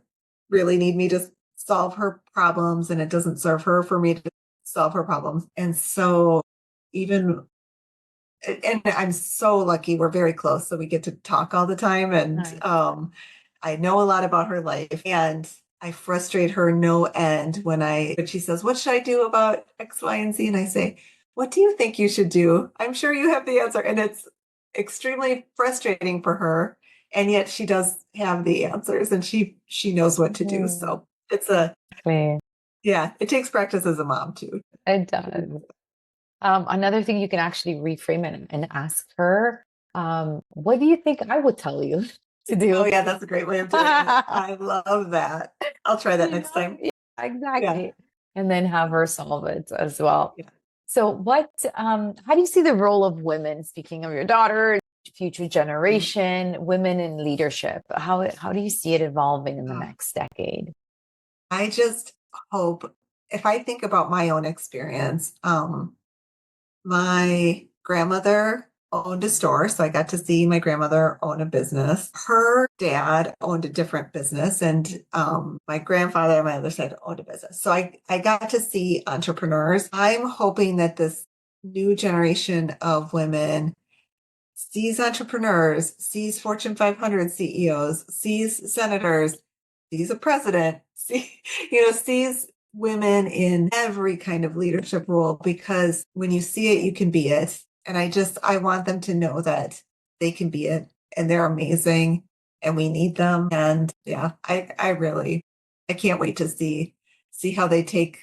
really need me to solve her problems, and it doesn't serve her for me to solve her problems. And so and I'm so lucky, we're very close, so we get to talk all the time. And I know a lot about her life, and I frustrate her no end when she says, what should I do about X, Y, and Z? And I say, what do you think you should do? I'm sure you have the answer. And it's extremely frustrating for her. And yet she does have the answers, and she knows what to do. So it's it takes practice as a mom too. It does. Another thing, you can actually reframe it and ask her, what do you think I would tell you to do? Oh yeah, that's a great way of doing it. I love that. I'll try that next time. Yeah, exactly. Yeah. And then have her solve it as well. Yeah. So how do you see the role of women, speaking of your daughter, future generation, women in leadership? How do you see it evolving in the next decade? I just hope, if I think about my own experience, my grandmother owned a store, so I got to see my grandmother own a business. Her dad owned a different business, and my grandfather on my other side owned a business. So I got to see entrepreneurs. I'm hoping that this new generation of women sees entrepreneurs, sees Fortune 500 CEOs, sees senators, sees a president, sees women in every kind of leadership role, because when you see it, you can be it. And I want them to know that they can be it, and they're amazing, and we need them. And I can't wait to see how they take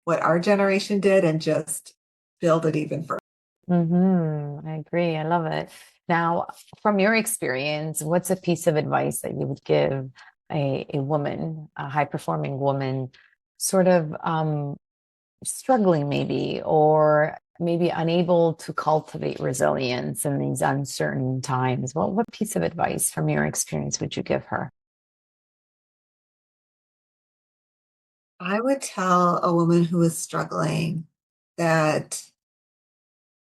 what our generation did and just build it even further. I agree. I love it. Now, from your experience, what's a piece of advice that you would give a woman, a high-performing woman, sort of struggling maybe, or maybe unable to cultivate resilience in these uncertain times? What piece of advice from your experience would you give her? I would tell a woman who is struggling that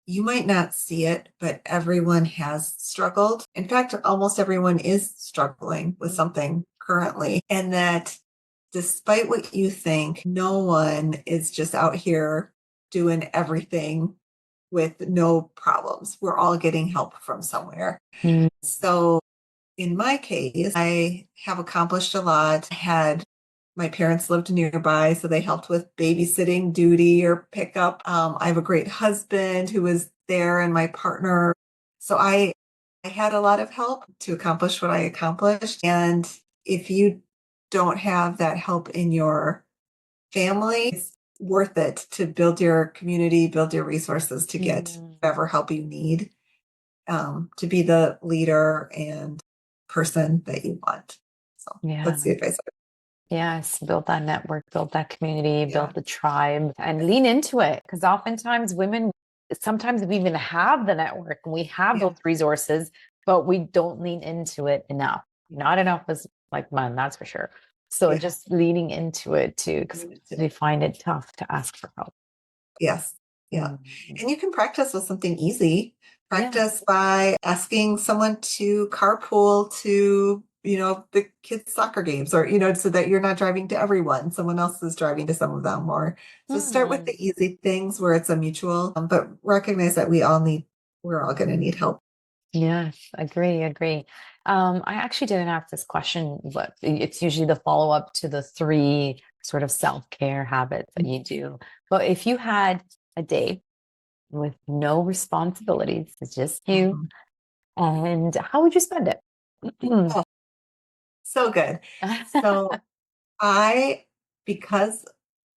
you might not see it, but everyone has struggled. In fact, almost everyone is struggling with something currently. And that despite what you think, no one is just out here doing everything with no problems. We're all getting help from somewhere. So in my case, I have accomplished a lot. My parents lived nearby, so they helped with babysitting duty or pickup. I have a great husband who was there, and my partner. So I had a lot of help to accomplish what I accomplished. And if you don't have that help in your family, it's worth it to build your community, build your resources to get whatever help you need, to be the leader and person that you want. So that's the advice. Yes, build that network, build that community, build the tribe, and lean into it. Because oftentimes sometimes we even have the network and we have those resources, but we don't lean into it enough. Not enough as like men, that's for sure. So just leaning into it too, because we find it tough to ask for help. Yes. Yeah. And you can practice with something easy. Practice by asking someone to carpool to, the kids' soccer games, or, so that you're not driving to everyone. Someone else is driving to some of them. Or so start with the easy things where it's a mutual, but recognize that we're all going to need help. Yes, agree. I actually didn't ask this question, but it's usually the follow-up to the 3 sort of self-care habits that you do. But if you had a day with no responsibilities, it's just you, and how would you spend it? Oh, so good. So because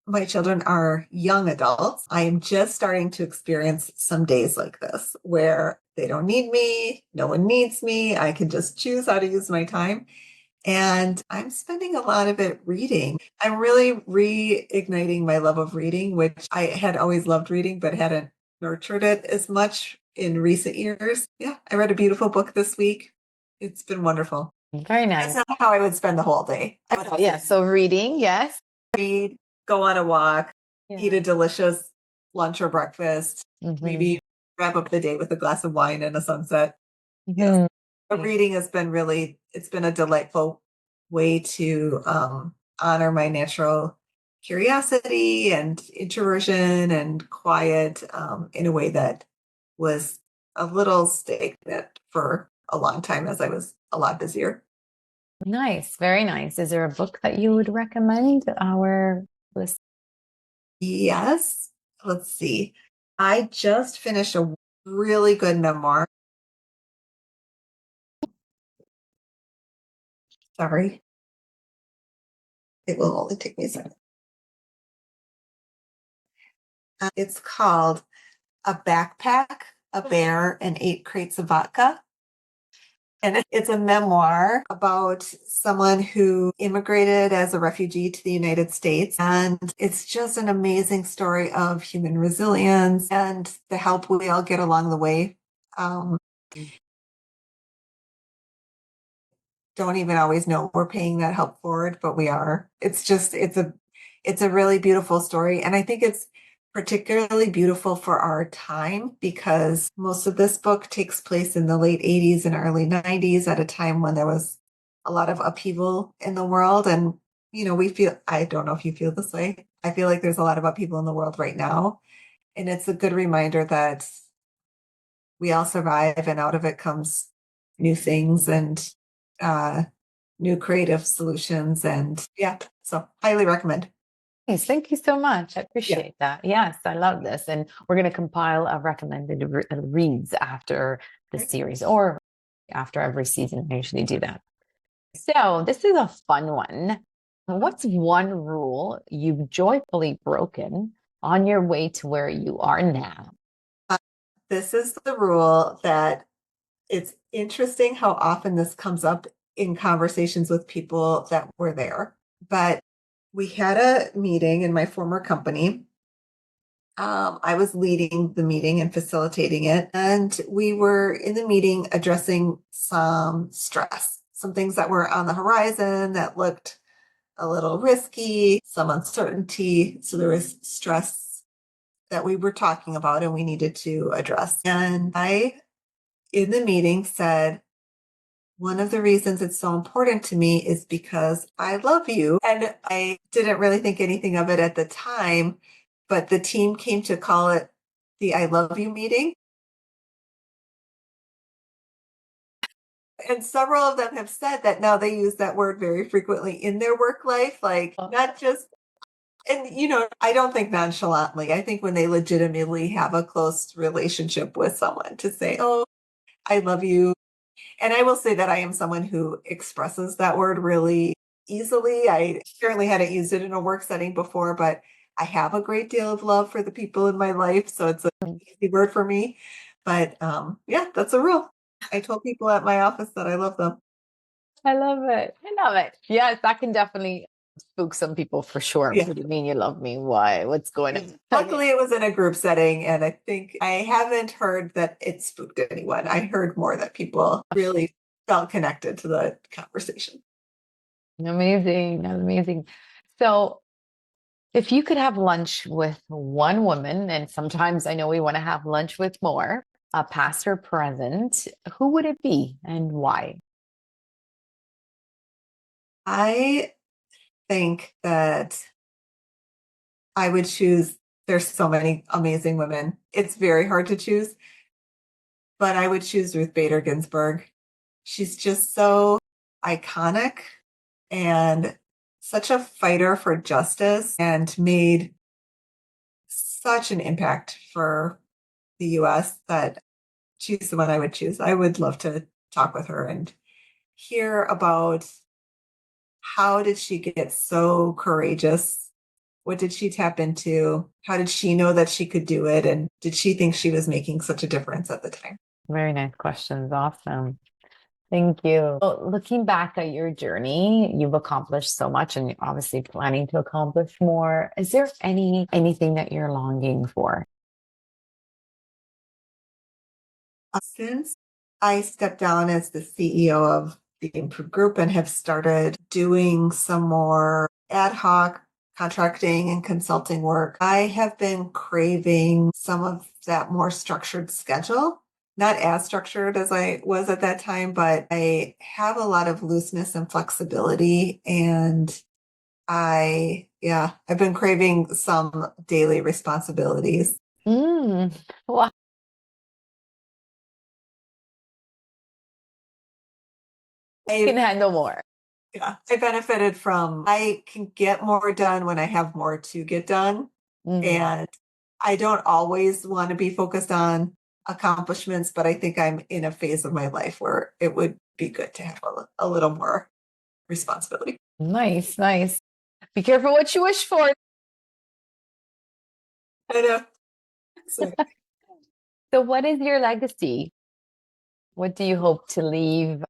my children are young adults. I am just starting to experience some days like this where they don't need me, no one needs me. I can just choose how to use my time. And I'm spending a lot of it reading. I'm really reigniting my love of reading, which I had always loved reading, but hadn't nurtured it as much in recent years. Yeah, I read a beautiful book this week. It's been wonderful. Very That's nice. not how I would spend the whole day. I would Yeah. So reading, yes. read, go on a walk, eat a Yeah. delicious lunch or breakfast, maybe wrap up the day with a glass of wine and a sunset. Yes. Mhm. But reading has been really, it's been a delightful way to honor my natural curiosity and introversion and quiet in a way that was a little stagnant for a long time as I was a lot busier. Nice. Very nice. Is there a book that you would recommend our list? Yes. Let's see. I just finished a really good memoir. Sorry. It will only take me a second. It's called A Backpack, a Bear, and 8 Crates of Vodka. And it's a memoir about someone who immigrated as a refugee to the United States. And it's just an amazing story of human resilience and the help we all get along the way. Um, don't even always know we're paying that help forward, but we are. It's a really beautiful story. And I think it's particularly beautiful for our time because most of this book takes place in the late 80s and early 90s at a time when there was a lot of upheaval in the world. And, I don't know if you feel this way. I feel like there's a lot of upheaval in the world right now. And it's a good reminder that we all survive and out of it comes new things and uh, new creative solutions. And yeah, so highly recommend. Nice. Thank you so much. I Yeah. appreciate that. Yes, I love this. And we're going to compile a recommended reads after the Right. series or after every season. I usually do that. So this is a fun one. What's one rule you've joyfully broken on your way to where you are now? This is the rule that it's interesting how often this comes up in conversations with people that were there. But we had a meeting in my former company. I was leading the meeting and facilitating it. And we were in the meeting addressing some stress, some things that were on the horizon that looked a little risky, some uncertainty. So there was stress that we were talking about and we needed to address. And I, in the meeting, said, one of the reasons it's so important to me is because I love you. And I didn't really think anything of it at the time, but the team came to call it the I love you meeting. And several of them have said that now they use that word very frequently in their work life, like not just, and I don't think nonchalantly. I think when they legitimately have a close relationship with someone to say, oh, I love you. And I will say that I am someone who expresses that word really easily. I certainly hadn't used it in a work setting before, but I have a great deal of love for the people in my life. So it's an easy word for me. But yeah, that's a rule. I told people at my office that I love them. I love it. I love it. Yes, that can definitely spook some people for sure. Yeah. What do you mean you love me? Why? What's going on? Luckily, it was in a group setting, and I think I haven't heard that it spooked anyone. I heard more that people really felt connected to the conversation. Amazing. That's amazing. So, if you could have lunch with one woman, and sometimes I know we want to have lunch with more, past or present, who would it be and why? I think that I would choose, there's so many amazing women. It's very hard to choose, but I would choose Ruth Bader Ginsburg. She's just so iconic and such a fighter for justice and made such an impact for the US that she's the one I would choose. I would love to talk with her and hear about how did she get so courageous What did she tap into? How did she know that she could do it? And did she think she was making such a difference at the time? Very nice questions. Awesome. Thank you. Well, looking back at your journey, you've accomplished so much and you're obviously planning to accomplish more. Is there anything that you're longing for? Since I stepped down as the CEO of the Improve Group and have started doing some more ad hoc contracting and consulting work, I have been craving some of that more structured schedule. Not as structured as I was at that time, but I have a lot of looseness and flexibility. And I've been craving some daily responsibilities. Well, I can handle more. Yeah, I benefited from, I can get more done when I have more to get done. And I don't always want to be focused on accomplishments, but I think I'm in a phase of my life where it would be good to have a little more responsibility. Nice, nice. Be careful what you wish for. I know. So So, what is your legacy? What do you hope to leave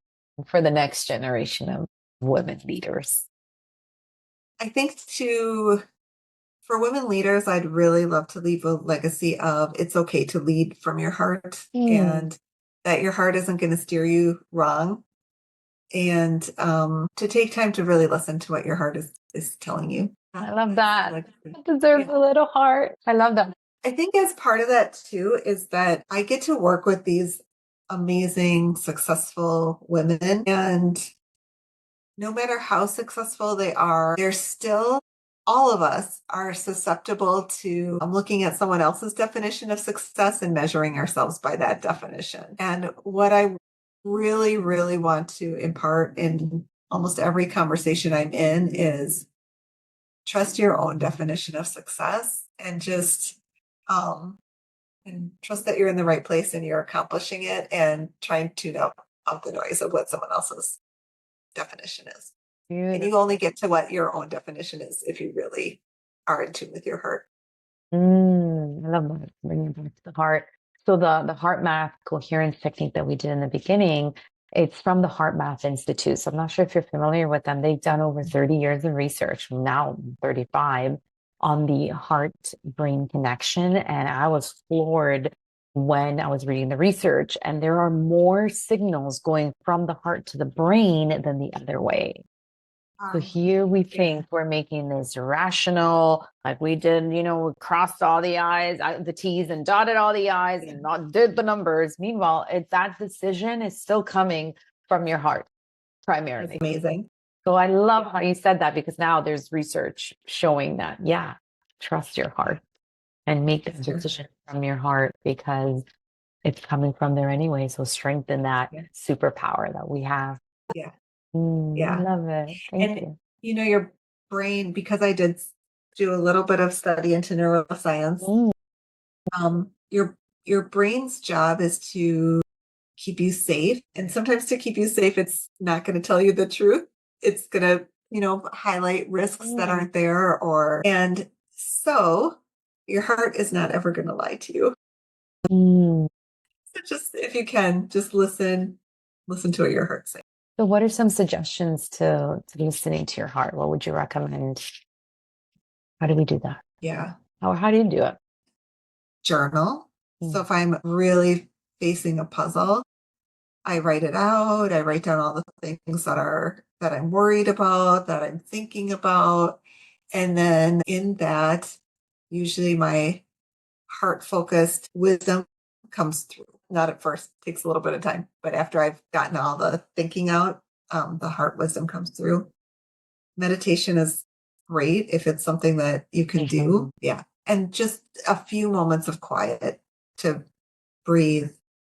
for the next generation of women leaders? I think for women leaders, I'd really love to leave a legacy of it's okay to lead from your heart and that your heart isn't going to steer you wrong. And to take time to really listen to what your heart is telling you. I love that. Like, It deserves a little heart. I love that. I think as part of that too is that I get to work with these amazing, successful women. And no matter how successful they are, they're still, all of us are susceptible to looking at someone else's definition of success and measuring ourselves by that definition. And what I really, really want to impart in almost every conversation I'm in is trust your own definition of success and just and trust that you're in the right place and you're accomplishing it and try and tune out the noise of what someone else's definition is. And you only get to what your own definition is if you really are in tune with your heart. I love that. Bringing it back to the heart. So the heart math coherence technique that we did in the beginning, it's from the Heart Math Institute. So I'm not sure if you're familiar with them. They've done over 30 years of research, now 35, on the heart brain connection. And I was floored when I was reading the research. And there are more signals going from the heart to the brain than the other way. So here we think we're making this rational, like we did, we crossed all the I's, the T's and dotted all the I's and not did the numbers. Meanwhile, that decision is still coming from your heart primarily. That's amazing. So I love how you said that because now there's research showing that, trust your heart and make the decision from your heart because it's coming from there anyway. So strengthen that superpower that we have. Yeah. I love it. Thank you. Your brain, because I did do a little bit of study into neuroscience, your brain's job is to keep you safe. And sometimes to keep you safe, it's not going to tell you the truth. It's going to, highlight risks that aren't there and so your heart is not ever going to lie to you. So just, if you can, just listen to what your heart's saying. So what are some suggestions to listening to your heart? What would you recommend? How do we do that? Yeah. How do you do it? Journal. So if I'm really facing a puzzle, I write it out. I write down all the things that I'm worried about, that I'm thinking about. And then in that, usually my heart-focused wisdom comes through. Not at first, takes a little bit of time, but after I've gotten all the thinking out, the heart wisdom comes through. Meditation is great if it's something that you can do. Yeah. And just a few moments of quiet to breathe,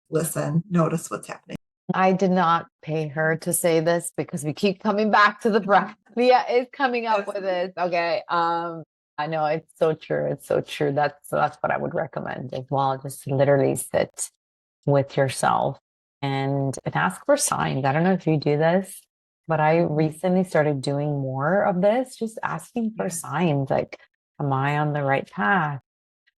listen, notice what's happening. I did not pay her to say this because we keep coming back to the breath. Leah is coming up with this. Okay. I know it's so true. It's so true. That's what I would recommend as well. Just literally sit with yourself and ask for signs. I don't know if you do this, but I recently started doing more of this, just asking for signs. Like, am I on the right path?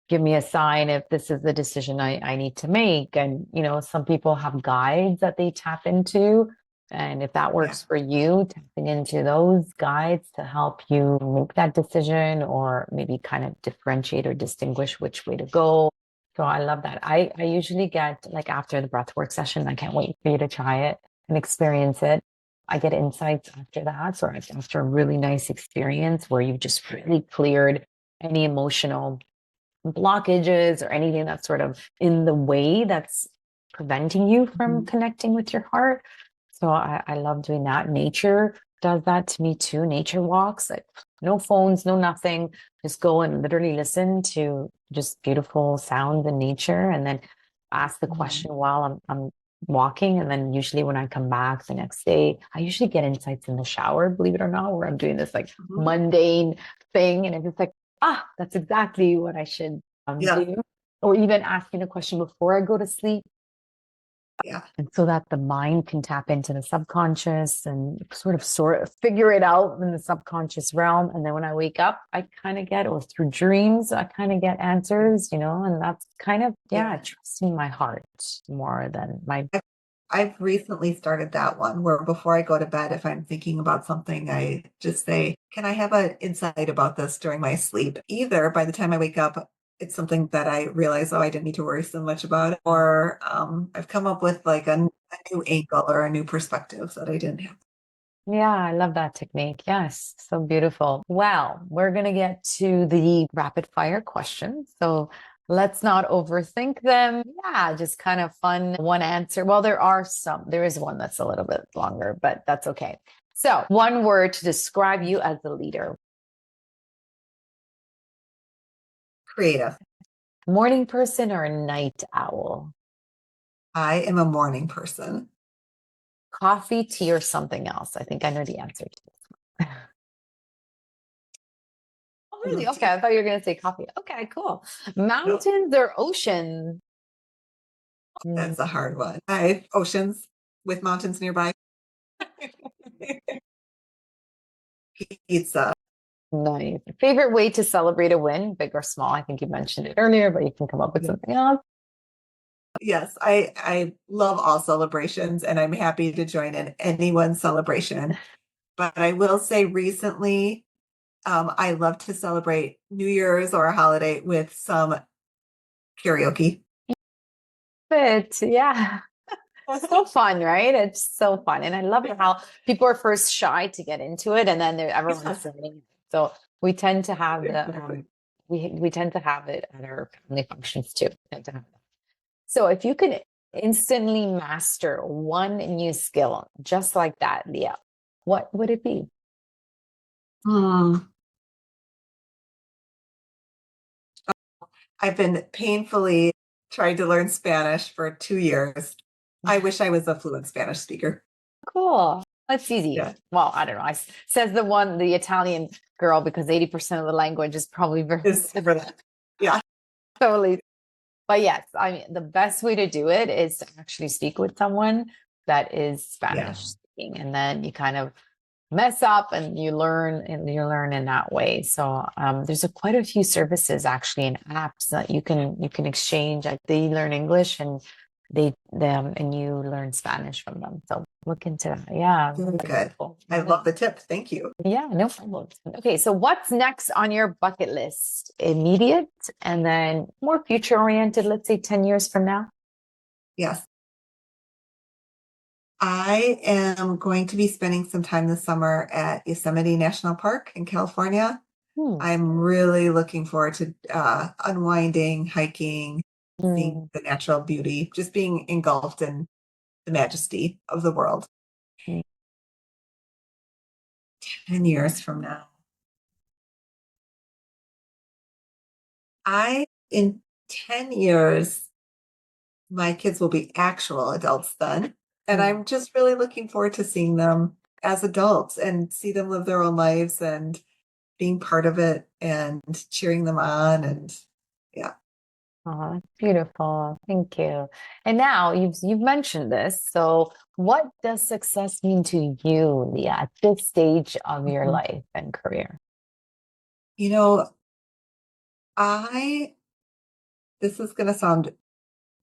Give me a sign if this is the decision I need to make. And, some people have guides that they tap into. And if that Yeah. works for you, tapping into those guides to help you make that decision or maybe kind of differentiate or distinguish which way to go. So I love that. I usually get like after the breathwork session, I can't wait for you to try it and experience it. I get insights after that. So after a really nice experience where you've just really cleared any emotional blockages or anything that's sort of in the way that's preventing you from connecting with your heart. So I love doing that. Nature does that to me too. Nature walks, like no phones, no nothing. Just go and literally listen to just beautiful sounds in nature and then ask the question while I'm walking. And then usually when I come back the next day, I usually get insights in the shower, believe it or not, where I'm doing this like mundane thing. And it's just like, that's exactly what I should Yeah. do. Or even asking a question before I go to sleep. Yeah. And so that the mind can tap into the subconscious and sort of figure it out in the subconscious realm. And then when I wake up, I kind of get, or through dreams, I kind of get answers, and that's kind of, trusting my heart more than my. I've recently started that one where before I go to bed, if I'm thinking about something, I just say, can I have an insight about this during my sleep? Either by the time I wake up, it's something that I realize, I didn't need to worry so much about it. Or I've come up with like a new angle or a new perspective that I didn't have. Yeah, I love that technique. Yes, so beautiful. Well, we're going to get to the rapid fire questions. So let's not overthink them. Yeah, just kind of fun one answer. Well, there is one that's a little bit longer, but that's okay. So, one word to describe you as a leader. Creative. Morning person or a night owl? I am a morning person. Coffee, tea, or something else? I think I know the answer to this. Oh, really? Okay. I thought you were going to say coffee. Okay, cool. Mountains or ocean? That's a hard one. I oceans with mountains nearby. Pizza. Nice. Favorite way to celebrate a win, big or small? I think you mentioned it earlier, but you can come up with something else. Yes, I love all celebrations and I'm happy to join in anyone's celebration. But I will say recently, I love to celebrate New Year's or a holiday with some karaoke. But yeah, it's so fun, right? It's so fun. And I love how people are first shy to get into it and then everyone's singing. So we tend to have we tend to have it at our family functions too. So if you could instantly master one new skill, just like that, Leah, what would it be? Hmm. I've been painfully trying to learn Spanish for 2 years. I wish I was a fluent Spanish speaker. Cool. That's easy. Yeah. Well, I don't know. Says the Italian girl, because 80% of the language is probably very similar. Yeah. Totally. But yes, I mean, the best way to do it is to actually speak with someone that is Spanish speaking. And then you kind of mess up and you learn in that way. So there's quite a few services actually and apps that you can exchange. Like they learn English and and you learn Spanish from them. So look into that. Yeah. Good. I love the tip. Thank you. Yeah, no problem. Okay, so what's next on your bucket list? Immediate and then more future oriented, let's say 10 years from now? Yes. I am going to be spending some time this summer at Yosemite National Park in California. I'm really looking forward to unwinding, hiking, seeing the natural beauty, just being engulfed in the majesty of the world. 10 years from now. In 10 years, my kids will be actual adults then. And I'm just really looking forward to seeing them as adults and see them live their own lives and being part of it and cheering them on. And yeah. Oh, that's beautiful. Thank you. And now you've mentioned this. So what does success mean to you, Leah, at this stage of your life and career? This is going to sound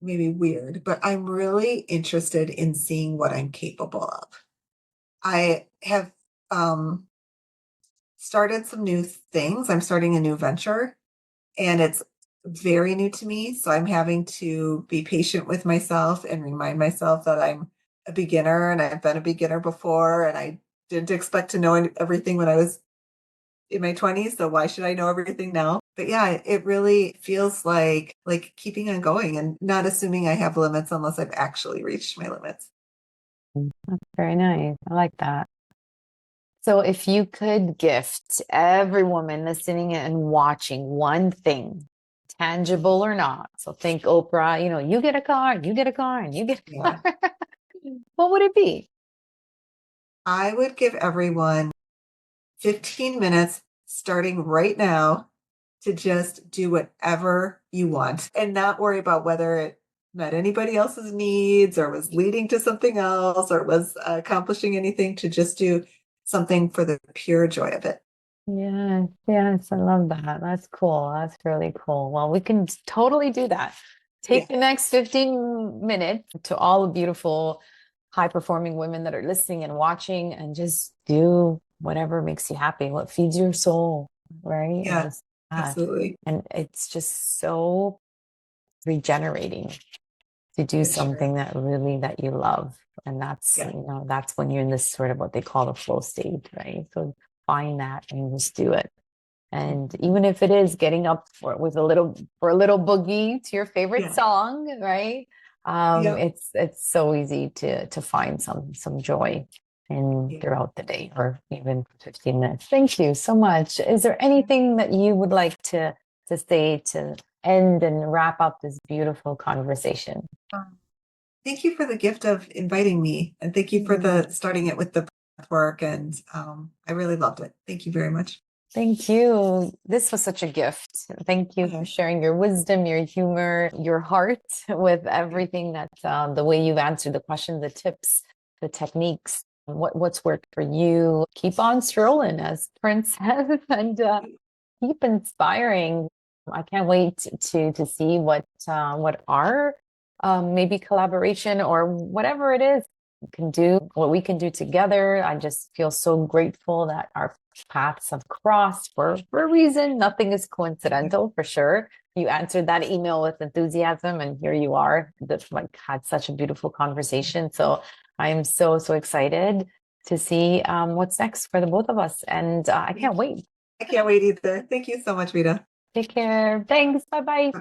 maybe weird, but I'm really interested in seeing what I'm capable of. I have started some new things. I'm starting a new venture, and it's very new to me. So I'm having to be patient with myself and remind myself that I'm a beginner, and I've been a beginner before, and I didn't expect to know everything when I was in my 20s. So why should I know everything now? But yeah, it really feels like keeping on going and not assuming I have limits unless I've actually reached my limits. That's very nice. I like that. So if you could gift every woman listening and watching one thing, tangible or not, so think Oprah, you get a car, you get a car, and you get a Yeah. car. What would it be? I would give everyone 15 minutes starting right now to just do whatever you want and not worry about whether it met anybody else's needs or was leading to something else or was accomplishing anything, to just do something for the pure joy of it. Yes, yes, I love that. That's cool. That's really cool. Well, we can totally do that. Yeah. Take the next 15 minutes to all the beautiful, high-performing women that are listening and watching, and just do whatever makes you happy, what feeds your soul, right? And Yeah, just that. absolutely. And it's just so regenerating to do It sure. something that you love. And that's, Yeah. that's when you're in this sort of what they call the flow state, right? So find that and just do it. And even if it is getting up for a little boogie to your favorite Yeah. song, right? Yeah. It's so easy to find some joy in Yeah. throughout the day, or even 15 minutes. Thank you so much. Is there anything that you would like to say to end and wrap up this beautiful conversation? Thank you for the gift of inviting me, and thank you for the starting it with the breath work. And I really loved it. Thank you very much. Thank you. This was such a gift. Thank you for sharing your wisdom, your humor, your heart with everything that the way you've answered the questions, the tips, the techniques, what's worked for you. Keep on strolling, as Prince says, and keep inspiring. I can't wait to see what our maybe collaboration or whatever it is can do, what we can do together. I just feel so grateful that our paths have crossed for a reason. Nothing is coincidental, for sure. You answered that email with enthusiasm, and here you are. That like had such a beautiful conversation. So I am so excited to see what's next for the both of us, and I can't wait. I can't wait either. Thank you so much, Rita. Take care. Thanks. Bye bye.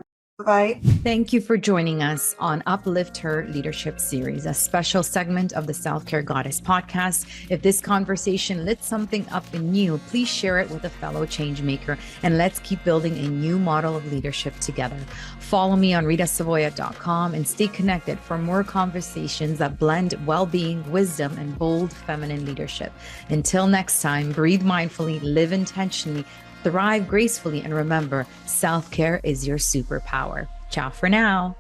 Bye. Thank you for joining us on Uplift Her Leadership Series, a special segment of the Self-Care Goddess podcast. If this conversation lit something up in you, please share it with a fellow change maker, and let's keep building a new model of leadership together. Follow me on ritasavoya.com and stay connected for more conversations that blend well-being, wisdom, and bold feminine leadership. Until next time, breathe mindfully, live intentionally, thrive gracefully, and remember, self-care is your superpower. Ciao for now.